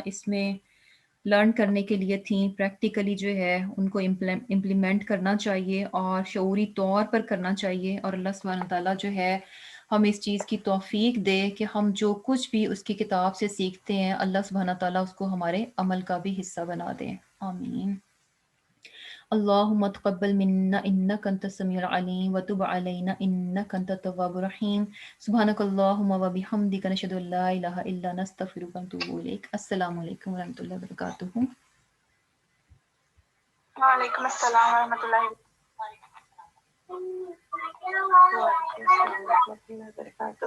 اس میں لرن کرنے کے لیے تھیں، پریکٹیکلی جو ہے ان کو امپلیمنٹ کرنا چاہیے اور شعوری طور پر کرنا چاہیے، اور اللہ سبحانہ تعالیٰ جو ہے ہم اس چیز کی توفیق دے کہ ہم جو کچھ بھی اس کی کتاب سے سیکھتے ہیں اللہ سبحانہ تعالیٰ اس کو ہمارے عمل کا بھی حصہ بنا دے، آمین۔ اللهم تقبل منا انك انت السميع العليم وتب علينا انك انت التواب الرحيم سبحانك اللهم وبحمدك نشهد ان لا اله الا انت نستغفرك ونتوب اليك۔ السلام علیکم ورحمۃ اللہ وبرکاتہ۔ وعلیکم السلام ورحمۃ اللہ وبرکاتہ۔